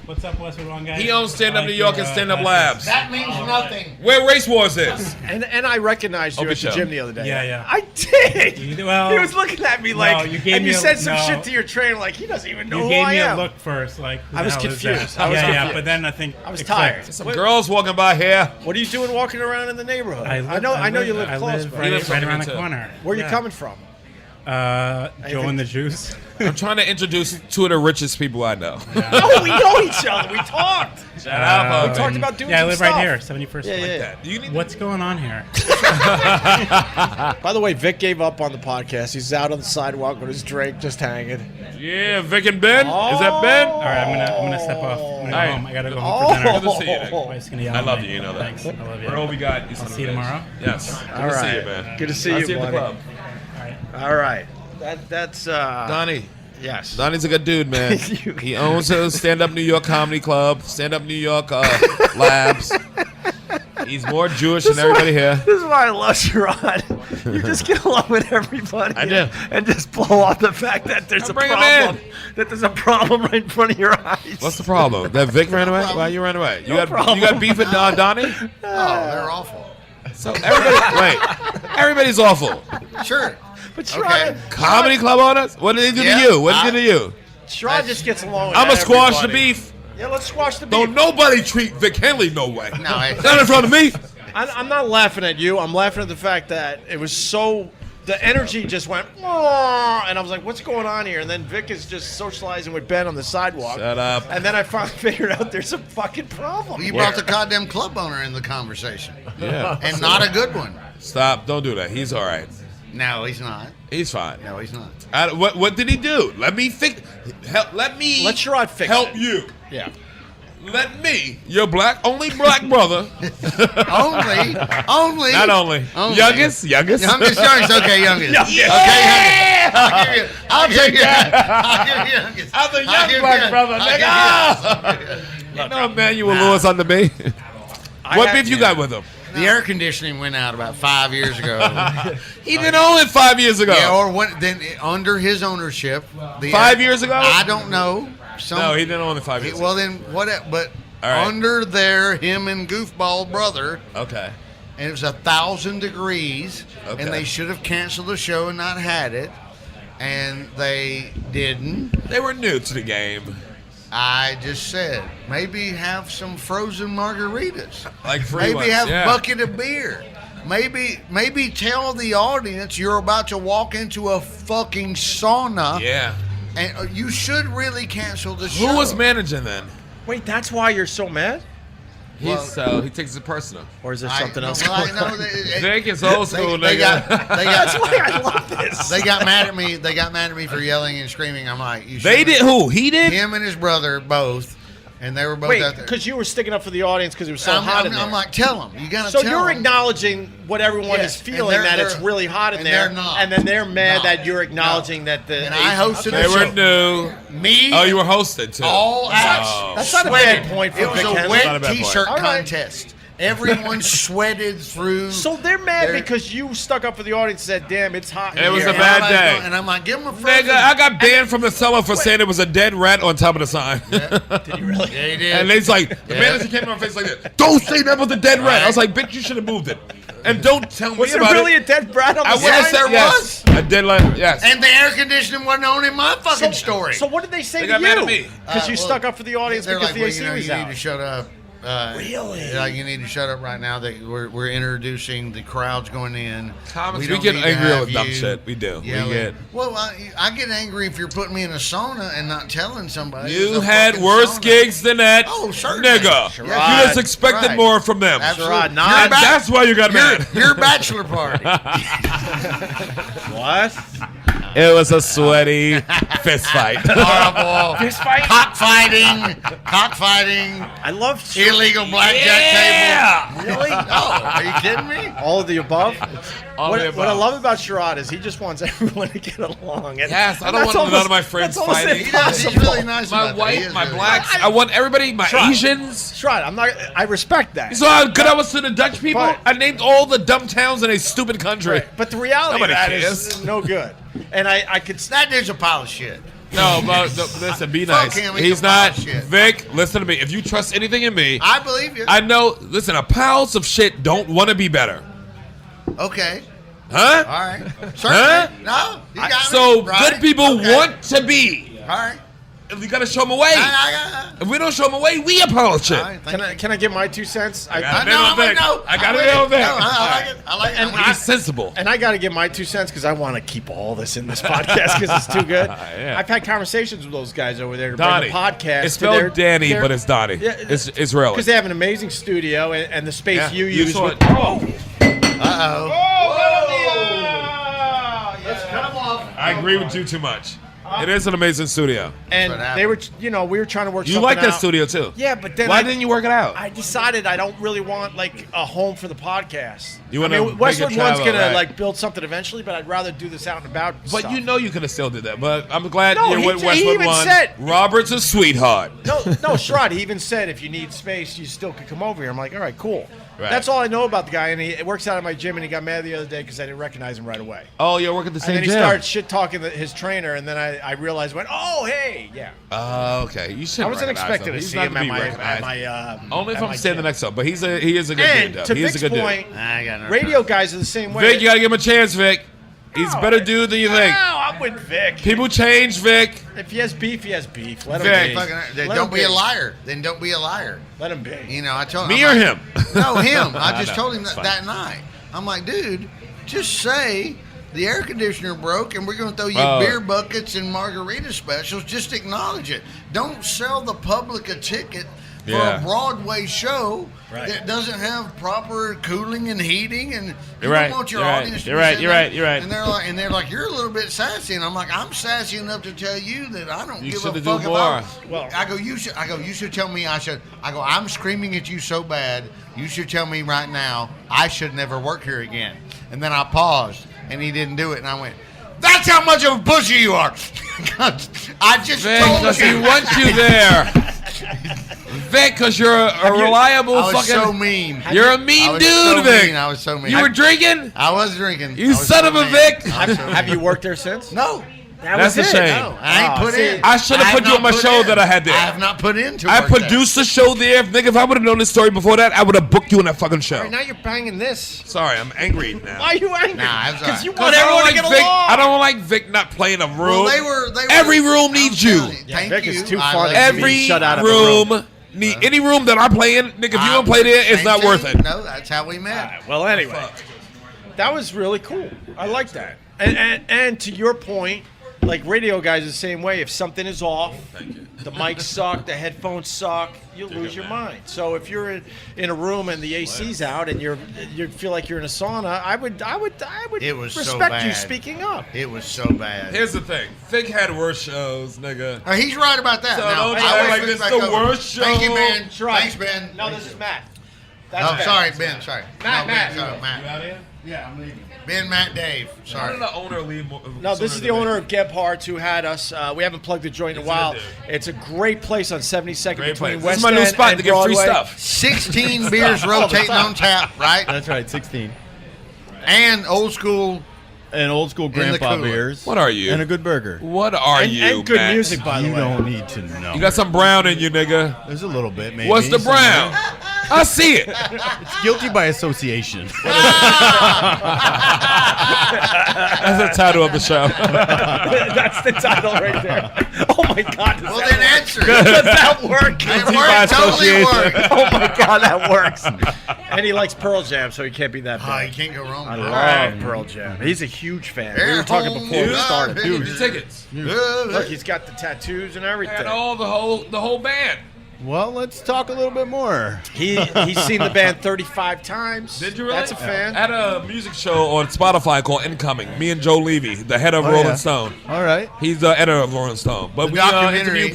What's up, Westwood One guys? He owns Stand Up New York and Stand Up Labs. That means nothing. Where Race Wars is. And I recognized you Opie at the show. gym the other day. Yeah. I did. You- He well, was looking at me like, you gave and me you a- said some no. shit to your trainer like he doesn't even know You who gave I me a am. look first, like who I the was hell is confused. that? I was yeah, confused. but then I think I was it tired. clicked. Some girls walking by here. What are you doing walking around in the neighborhood? I know you live close. live but He right, lives right over around here, the too. corner. Where are you Yeah. coming from? Joe and the Juice. I'm trying to introduce two of the richest people I know. No, we know each other. We talked. Shout out, We talked about doing Yeah, I some live stuff. right here, 71st. Yeah. You need What's going on here? By the way, Vic gave up on the podcast. He's out on the sidewalk with his drink, just hanging. Yeah, Vic and Ben. Is that Ben? All right, I'm gonna step off. I'm gonna go Alright. home. I gotta go home for dinner. Good to see you, Nick. Wife's gonna yell I at love me. you, you know that. Thanks. I love you. We're all we got. I'll see you tomorrow. Yes. Good All to see right. you, man. Good to see I'll you, see you at the buddy. club. All right. That's Donnie. yes. Donnie's a good dude, man. He owns a Stand Up New York Comedy Club, Stand Up New York Labs. He's more Jewish than everybody here. This is why I love Sherrod. You just get along with everybody. I do. And just blow off the fact that there's I'll a bring him problem. in. That there's a problem right in front of your eyes. What's the problem? That Vic ran away? Why you ran away? You got problem. beef with Donnie? Oh, they're awful. So everybody's awful. Sure. But Sherrod, Okay. Comedy club owners? What did they do Yeah, to you? What did they do to you? Sherrod just gets along with I'm gonna squash the everybody. beef. Yeah, let's squash the beef. Don't nobody treat Vic Henley no way. No, Not in front of me. I'm not laughing at you. I'm laughing at the fact that it was so. The energy just went, "Wah," and I was like, "What's going on here?" And then Vic is just socializing with Ben on the sidewalk. Shut up. And then I finally figured out there's a fucking problem. you brought the goddamn club owner in the conversation, Yeah. and not a good one. Stop. Don't do that. He's all right. No, he's not. He's fine. No, he's not. What did he do? Let me fix. Let me. Let Sherrod fix help it. you. Yeah. Let me, your only black brother. Only. Not only. Youngest. Youngest. Okay, youngest. Yeah. Okay, youngest. I'll give you. I'll give you youngest. I'm the I'll young give black you- brother, I'll nigga. give you- You know Emmanuel Lewis under me. What beef you got with him? The air conditioning went out about 5 years ago. He didn't own it 5 years ago. Yeah, or when, then under his ownership. 5 years ago? I don't know. No, he didn't own it 5 years ago. Well, then what? But All right. under there, him and Goofball brother, Okay. and it was 1,000 degrees, Okay. and they should have canceled the show and not had it, and they didn't. They were new to the game. I just said maybe have some frozen margaritas. Like free Maybe ones, have yeah. a bucket of beer. Maybe tell the audience you're about to walk into a fucking sauna. Yeah. And you should really cancel the show. Who was managing then? Wait, that's why you're so mad? He takes it personal. Or is there something else well, going on? Vic is old school, they nigga. That's why I love this. They got mad at me. They got mad at me for yelling and screaming. I'm like, you They shouldn't did have- who? He did? Him and his brother both, and they were both Wait, out there. because you were sticking up for the audience because it was so hot in there. I'm like, tell them. You gotta so tell you're them. acknowledging what everyone Yes, is and feeling, that it's they're- really hot in and there, they're not. and then they're mad Not. that you're acknowledging No. that the. And I hosted They the were show. new. Me. Oh, you were hosted too. all out. That's not a sweated. bad point for It was Vic a Henley. wet Not a bad point. T-shirt All right. contest. Everyone sweated through. So they're mad They're- because you stuck up for the audience and said, "Damn, it's hot." in It was here." a bad day. And I'm like, give them a frozen. Nigga, I got banned from the cellar for saying it was a dead rat on top of the sign. Did you really? Yeah, he did. And they's like, the manager came in my face like this. Don't say that was a dead rat. I was like, bitch, you should have moved it. And don't tell me Was there about really it. a dead brat on the I sign? was there Yes. was a dead rat. Yes. And the air conditioning wasn't on in my fucking story. So what did they say They to got you? mad at me. Because you well, stuck up for the audience They're because like, the well, AC you know, was you out. need to shut up. Really? Like, you need to shut up right now that we're introducing the crowds going in. Comics, we don't get need to angry have with dumb you shit. We do. We yelling. get. Well, I get angry if you're putting me in a sauna and not telling somebody. You it's a had fucking worse sauna. gigs than that, Oh, certainly. nigga. Sherrod. You just expected Right. more from them. Absolutely. Sherrod, not- Your And that's why you got mad. your bachelor party. What? It was a sweaty fist fight. Horrible. Fist fight? Cockfighting. I love Illegal blackjack table. Really? Oh, are you kidding me? All of the above? All What, of the what I above. love about Sherrod is he just wants everyone to get along. And, Yes, I and don't that's want none of my almost- friends that's almost fighting. He does. He's impossible. really nice My about that. He white, is my really blacks. nice. I want everybody, my Sherrod. Asians. Sherrod, I respect that. You saw how good I was to the Dutch people? But- I named all the dumb towns in a stupid country. But the reality of Nobody that cares. is no good. And I could That dude's a pile of shit. No, but listen, be nice. him, He's a not. pile of shit. Vic, listen to me. If you trust anything in me, I believe you. I know. Listen, a piles of shit don't want to be better. Okay. Huh? All right. Certainly. No, you got So me. Right? good people Okay. want to be. All right. We got to show them a way. If we don't show them a way, we a pile of shit. All right, thank you. Can I get my 2 cents? I I got it on Vic. I like it. I like it. And be sensible. And I got to give my 2 cents because I want to keep all this in this podcast because it's too good. Yeah. I've had conversations with those guys over there to Donnie. bring the podcast. It's spelled Danny, but it's Donnie. Yeah, It's Israeli. because they have an amazing studio and the space Yeah, you you use. saw With, it. Oh. Let's cut them off. I agree with you too much. It is an amazing studio. And That's what they were, we were trying to work. You something like that out. studio too. Yeah, but then Why didn't you work it out? I decided I don't really want like a home for the podcast. You wanna make it Westwood One's travel, gonna right? like build something eventually, but I'd rather do this out and about. But stuff. you know you could have still did that. But I'm glad No, you're he with he Westwood even One. said- Robert's a sweetheart. No, Sherrod, he even said if you need space, you still could come over here. I'm like, all right, cool. Right. That's all I know about the guy, and he works out at my gym, and he got mad the other day because I didn't recognize him right away. Oh, you're working the And same then he gym. started shit talking his trainer, and then I realized, oh, hey, yeah. Oh, okay. You should. I wasn't expecting to He's see not him to at be my recognized. Only if at I'm my standing gym. next to him. But he is a good And dude. to Though. He's a Vic's good point, I got no radio guys are the same way. Vic, you gotta give him a chance, Vic. He's a better dude than you think. No, I'm with Vic. People change, Vic. If he has beef, he has beef. Let Vic. him be. Then Let don't him be a liar. Then don't be a liar. Let him be. You know, I told Me I'm or like- him? No, him. I just know. told him It's that fine. night. I'm like, dude, just say the air conditioner broke and we're going to throw you Oh. beer buckets and margarita specials. Just acknowledge it. Don't sell the public a ticket for Yeah. a Broadway show Right. that doesn't have proper cooling and heating, and you You're right. don't want your You're right. audience to You're be right. sitting You're there- right. You're right. And they're like, you're a little bit sassy, and I'm like, I'm sassy enough to tell you that I don't You give a shoulda fuck do about. more. Well, I go, you should tell me. I go, I'm screaming at you so bad. You should tell me right now. I should never work here again. And then I paused, and he didn't do it, and I went, that's how much of a pussy you are. I just Vic, told because you. he wants you there. Vic, because you're a reliable I was fucking. so mean. You're a I mean was dude, so Vic. mean. I was so mean. You were drinking? I was drinking. You I was son so of a mean. Vic. I was so Have mean. you worked there since? No. That's a shame. No, I ain't put in. I should have I put you not on my put show in. that I had there. I have not put in to I work there. produced the show there. Nigga, if I would have known this story before that, I would have booked you on that fucking show. Right now you're banging this. Sorry, I'm angry now. Why are you angry? Nah, it's all right. you 'Cause want I don't everyone to like get Vic. along. I don't like Vic not playing a room. Well, they were Every room needs you. Thank Vic you. is too I funny. love Every you. shut out of a room. Need any room that I play in, nigga. If you don't play there, it's Same not worth thing. it. No, that's how we met. Well, anyway, that was really cool. I like that. And to your point, like radio guys are the same way. If something is off, the mics suck, the headphones suck, you lose your mind. So if you're in a room and the AC's out and you feel like you're in a sauna, I would It was so respect you bad. speaking up. It was so bad. Here's the thing. Vic had worse shows, nigga. He's right about that. So now, don't I try always like look this back the over. worst Thank you, show. Ben. Sherrod. Thanks, Ben. No, this is Matt. Oh, Ben. sorry, Ben. Sorry. Matt, no, Matt. Ben, sorry, Matt. Yeah, I'm leaving. Ben, Matt, Dave. How Sorry. did the owner leave? No, this is the owner of Gebhards who had us. We haven't plugged the joint in a He's a while. good dude. It's a great place on 72nd Great between place. West This is my new End spot and to get free Broadway. stuff. 16 beers rotating on tap, right? That's right, 16. And old school. And old school the grandpa cooler. beers. What are you? And a good burger. What are And, you, and good Matt? music, by the You way. don't need to know. You got some brown in you, nigga. There's a little bit, maybe. What's the brown? somewhere. I see it. It's guilty by association. That's the title of the show. That's the title right there. Oh my God! Well, then answer. Does that work? It by worked. Totally association. worked. Oh my God, that works. And he likes Pearl Jam, so he can't be that Oh, bad. you can't go wrong. I with love Pearl Jam. He's a huge fan. We Air were talking home before we run. started. Give me tickets. Look, he's got the tattoos and everything. And the whole band. Well, let's talk a little bit more. He's seen the band 35 times. Did you really? That's a fan. I had a music show on Spotify called Incoming. Me and Joe Levy, the head of Oh, Rolling yeah. Stone. All right. He's the editor of Rolling Stone. But The we documentary- interviewed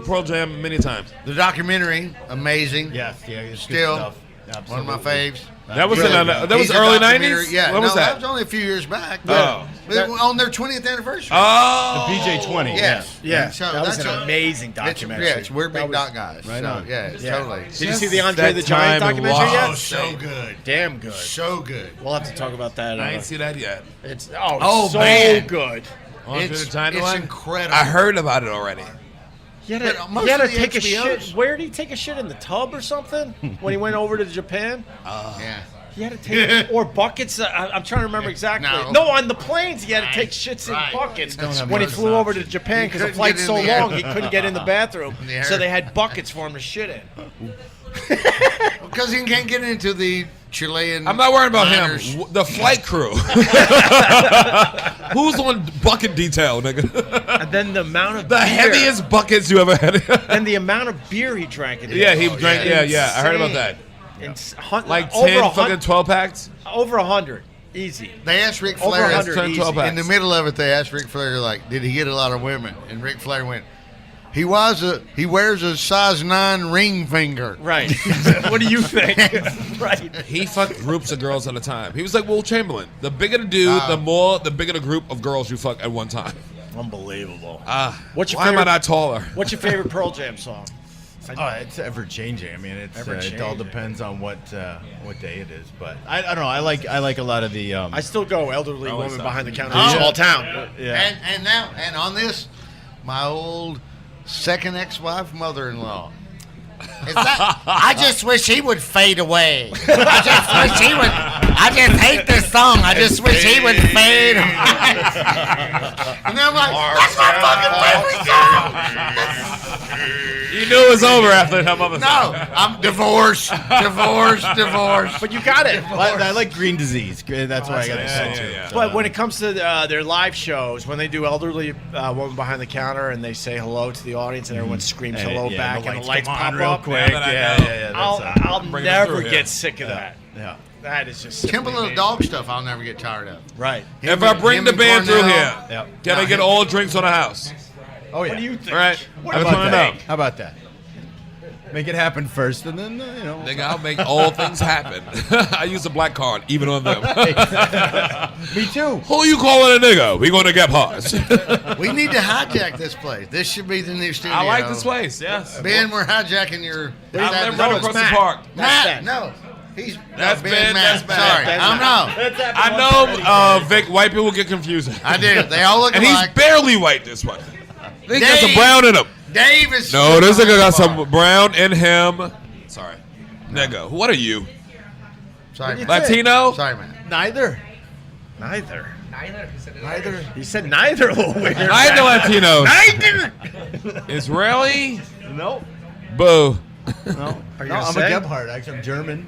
Pearl Jam many times. The documentary, amazing. Yes, yeah, it's Still, good stuff. one of my Absolutely. faves. That was Really in good. that was He's a early documentary- 90s? Yeah, When was no, that? was only a few years back. Oh. But on their 20th anniversary. Oh. The PJ20. Yes. Yeah, So that was that's an a- amazing It's, documentary. yeah, we're That big was- dot guys. Right so, on. yeah, it's Yeah. totally. Did you see the Andre the That Giant time in documentary Washington. Oh, yet? so good. Damn good. So good. We'll have to talk about that. I ain't see that yet. It's Oh, so man. good. It's incredible. I heard about it already. He had to take a shit. Where did he take a shit, in the tub or something when he went over to Japan? Yeah. He had to take or buckets. I'm trying to remember exactly. No, on the planes he had to take shits in buckets when he flew over to Japan because the flight's so long he couldn't get in the bathroom. So they had buckets for him to shit in. Because he can't get into the Chilean. I'm not worried about him. The flight crew. Who's on bucket detail, nigga? And then the amount of the heaviest buckets you ever had. And the amount of beer he drank in it. Yeah, he drank. Yeah. I heard about that. Like 10 fucking 12 packs? Over 100. Easy. They asked Ric Flair in the middle of it. They asked Ric Flair, like, did he get a lot of women? And Ric Flair went, he wears a size 9 ring finger. Right. What do you think? Right. He fucked groups of girls at a time. He was like Will Chamberlain. The bigger the dude, the bigger the group of girls you fuck at one time. Unbelievable. Why am I not taller? What's your favorite Pearl Jam song? It's ever changing. I mean, it all depends on what day it is. But I don't know. I like a lot of the. I still go elderly woman behind the counter in a small town. Yeah. And on this, my old second ex-wife, mother-in-law. I just wish he would fade away. I just wish he would. I just hate this song. I just wish he would fade away. And then I'm like, that's my fucking favorite song. You knew it was over after that mother. No, I'm divorced. But you got it. I like Green Disease. That's why I got to. Yeah. But when it comes to their live shows, when they do elderly woman behind the counter and they say hello to the audience and everyone screams hello back and the lights pop real up, quick. I'll never get sick of that. Yeah. That is just Kimble Little Dog stuff I'll never get tired of. Right. If I bring the band through here, can I get all drinks on the house? Oh yeah. What do you think? All right. How about that? Make it happen first, and then Nigga, I'll make all things happen. I use a black card, even on them. Me too. Who you calling a nigga? We going to Gebhards. We need to hijack this place. This should be the new studio. I like this place. Yes. Ben, we're hijacking your. I live right across the park. Matt, no. That's Ben. That's Matt. Sorry, I know Vic, white people get confusing. I do. They all look and alike. And he's barely white, this one. They got some brown in him. Dave is. No, this nigga got some brown in him. Sorry. Nigga, what are you? Sorry, Latino? Sorry, man. Neither. He said neither. A little weird. Neither Latinos. Neither. Israeli? Nope. Boo. No. I'm a Gebhard. Actually, I'm German.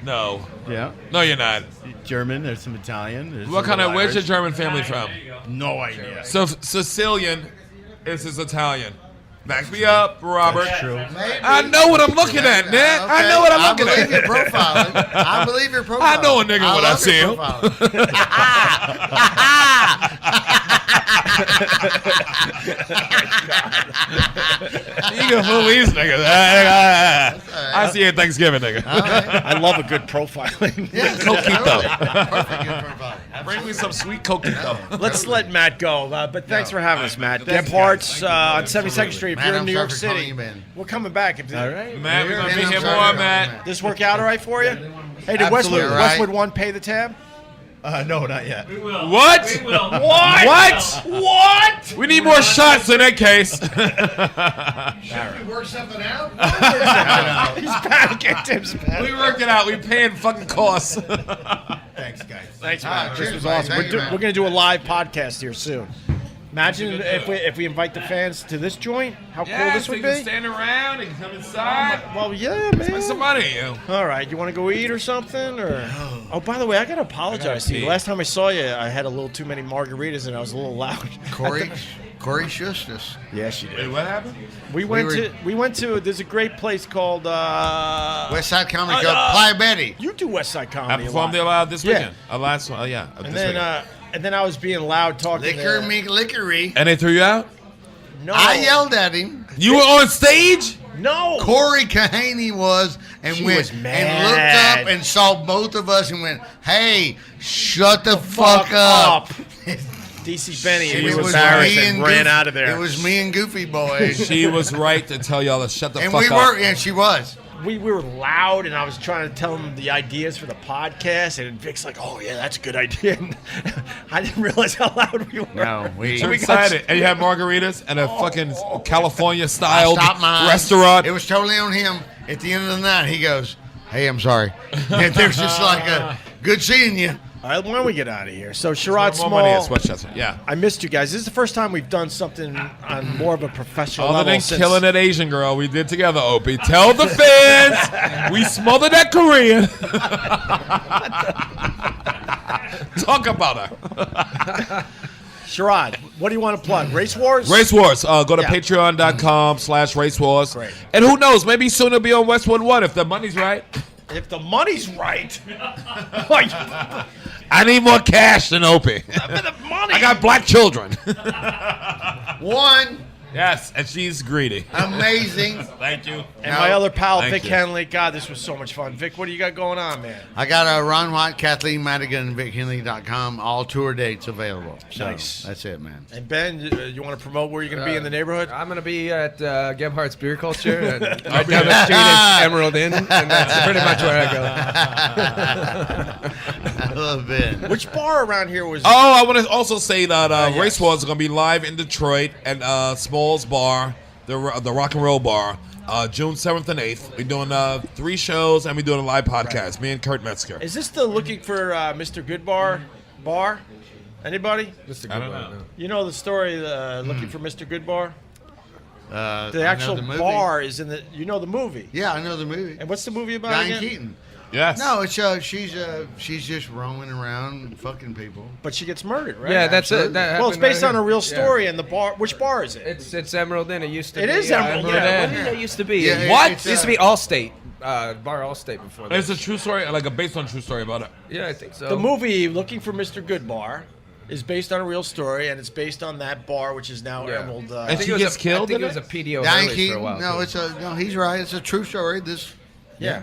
No. Yeah. No, you're not. German. There's some Italian. Where's your German family from? No idea. So Sicilian is his Italian. Back me up, Robert. That's true. I know what I'm looking at, Nick. Okay. I know what I'm looking at. I believe your profile. I know a nigga when I see him. You can fool these niggas. I see you at Thanksgiving, nigga. I love a good profiling. Yes, Coquito. Perfect good profile. Bring me some sweet coquito. Let's let Matt go. But thanks for having us, Matt. Gebhards on 72nd Street. If Matt, you're in I'm New sorry York for City, calling you Ben. we're coming back. All right. Matt, we're going to be I'm here sorry more, for Matt. This work out all right for you? Hey, did Absolutely Westwood 1 pay the tab? No, not yet. What? What? We need more shots in that case. Should we work something out? He's panicking. Tim's panicking. We worked it out. We paying fucking costs. Thanks, guys. Thanks, Matt. cheers, This was buddy. awesome. Thank you, We're man. going to do a live podcast here soon. Imagine if we invite the fans to this joint. How cool this would you can be. stand around and come inside. Well, yeah, Spend man. some money, you. All right, you want to go eat or something? Or oh, by the way, I gotta apologize to you. Last time I saw you, I had a little too many margaritas and I was a little loud. Corey Schustis. Yes, you did. Wait, what happened? We went to. There's a great place called West Side Comedy Club, Playa Betty. You do West Side I Comedy. performed there this weekend. Last one, yeah. And then I was being loud talking. Liquor me lickery. And they threw you out? No, I yelled at him. You were on stage? No. Corey Kahaney was and She went was and mad. looked up and saw both of us and went, "Hey, shut the fuck up." DC Benny, It he was was embarrassed me and and ran Goofy- out of there. It was me and Goofy Boy. She was right to tell y'all to shut the And fuck we up. were, and she was. we were loud, and I was trying to tell him the ideas for the podcast, and Vic's like, "Oh yeah, that's a good idea." And I didn't realize how loud we were. No, we excited. And you had margaritas and a fucking California-styled restaurant. It was totally on him. At the end of the night, he goes, "Hey, I'm sorry." And there's just like a good seeing you. All right, why don't we get out of here? So, Sherrod More money at Small, Westchester. Yeah. I missed you guys. This is the first time we've done something on more of a professional Other level than since killing that Asian girl, we did together, Opie. Tell the fans we smothered that Korean. Talk about her. Sherrod, what do you want to plug? Race Wars? Race Wars. Go to Yeah. patreon.com/Race Wars. Great. And who knows, maybe soon it'll be on Westwood One if the money's right. If the money's right. I need more cash than Opie. The money. I got black children. One. Yes, and she's greedy. Amazing. Thank you. And my other pal, Thank Vic you. Henley. God, this was so much fun. Vic, what do you got going on, man? I got Ron White, Kathleen Madigan, and VicHenley.com. All tour dates available. So Nice. That's it, man. And Ben, you want to promote where you're going to be in the neighborhood? I'm going to be at Gebhard's Beer Culture, and right down the street is Emerald Inn, and that's pretty much where I go. I love Ben. Which bar around here was... Oh, I want to also say that yes. Race Wars is going to be live in Detroit at Smalls Bar, the Rock and Roll Bar, June 7th and 8th. We're doing 3 shows, and we're doing a live podcast. Me and Kurt Metzger. Is this the Looking for Mr. Goodbar bar? Anybody? Mr. I don't Goodbar, know. no. You know the story, Looking for Mr. Goodbar? The I know actual the movie. bar is in the... You know the movie. Yeah, I know the movie. And what's the movie about Diane again? Keaton. Yes. No, it's she's just roaming around fucking people. But she gets murdered, right? Yeah, that's it. Absolutely. That Well, it's happened based right on a here. real Yeah. story, and the bar... Which bar is it? It's Emerald Inn. It used to It be. is Emerald, yeah. What did it used to be? Yeah, What? it's, It used to be Allstate. Bar Allstate before It's this. a true story, like a based on true story about it. Yeah, I think so. The movie Looking for Mr. Goodbar is based on a real story, and it's based on that bar, which is now Yeah. Emerald. I And think she it was gets killed I think in it was a it? PDO Diane Hurley for a Keaton. while. No, too. he's right. It's a true story. Yeah.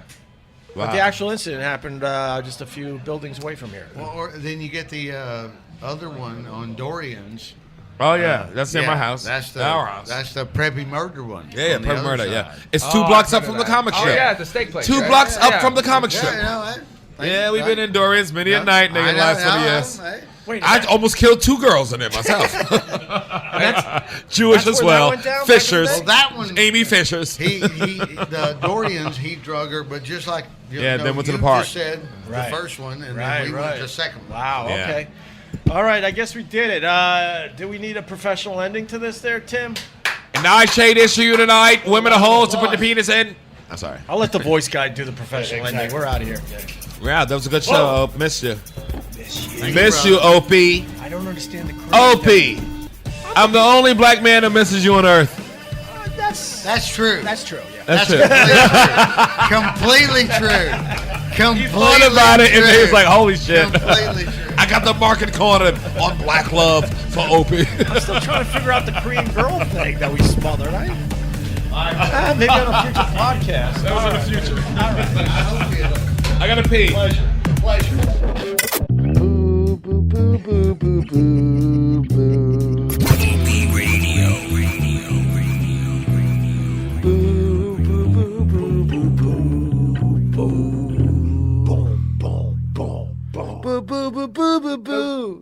Wow. But the actual incident happened just a few buildings away from here. Well, or then you get the other one on Dorian's. Oh, yeah. That's near Yeah, my house. That's our house. That's the Preppy Murder one. Yeah, on the Prep other Murder, side. yeah. It's 2 Oh, blocks I've up heard from of the that. comic Oh, strip. yeah, the steak place. 2 right? blocks Yeah, up yeah. from the comic strip. Yeah, Yeah, we've been in Dorian's many a night, nigga, last 20 years. Wait, I almost killed 2 girls in there myself. Jewish that's as where that well. went down back in Fishers. the Well, that one, Amy Fishers. the Dorians, he drug her, but just like Then went to the you park. just said Right. the first one, and Right, then we right. went to the second one. Wow, Yeah. okay. All right, I guess we did it. Do we need a professional ending to this there, Tim? Nightshade issue tonight. Women are holes to put the penis in. I'm sorry. I'll let the voice guy do the professional ending. We're out of here. Yeah, that was a good show. Missed you. Thank Miss you, you, Opie. I don't understand the craze. Opie. I'm the only black man that misses you on earth. That's true. That's true, yeah. That's true. Completely true. Completely Thought about it, and he was like, "Holy shit!" Completely true. I got the market cornered on black love for Opie. I'm still trying to figure out the Korean girl thing that we smothered. Maybe on a future podcast. That was in the future. I gotta pee. Pleasure. Boo, boo, boo, boo, boo, boo, boo. Boo, boo, boo, boo, boo, boo. Boo, boo, boo, boo, boo, boo.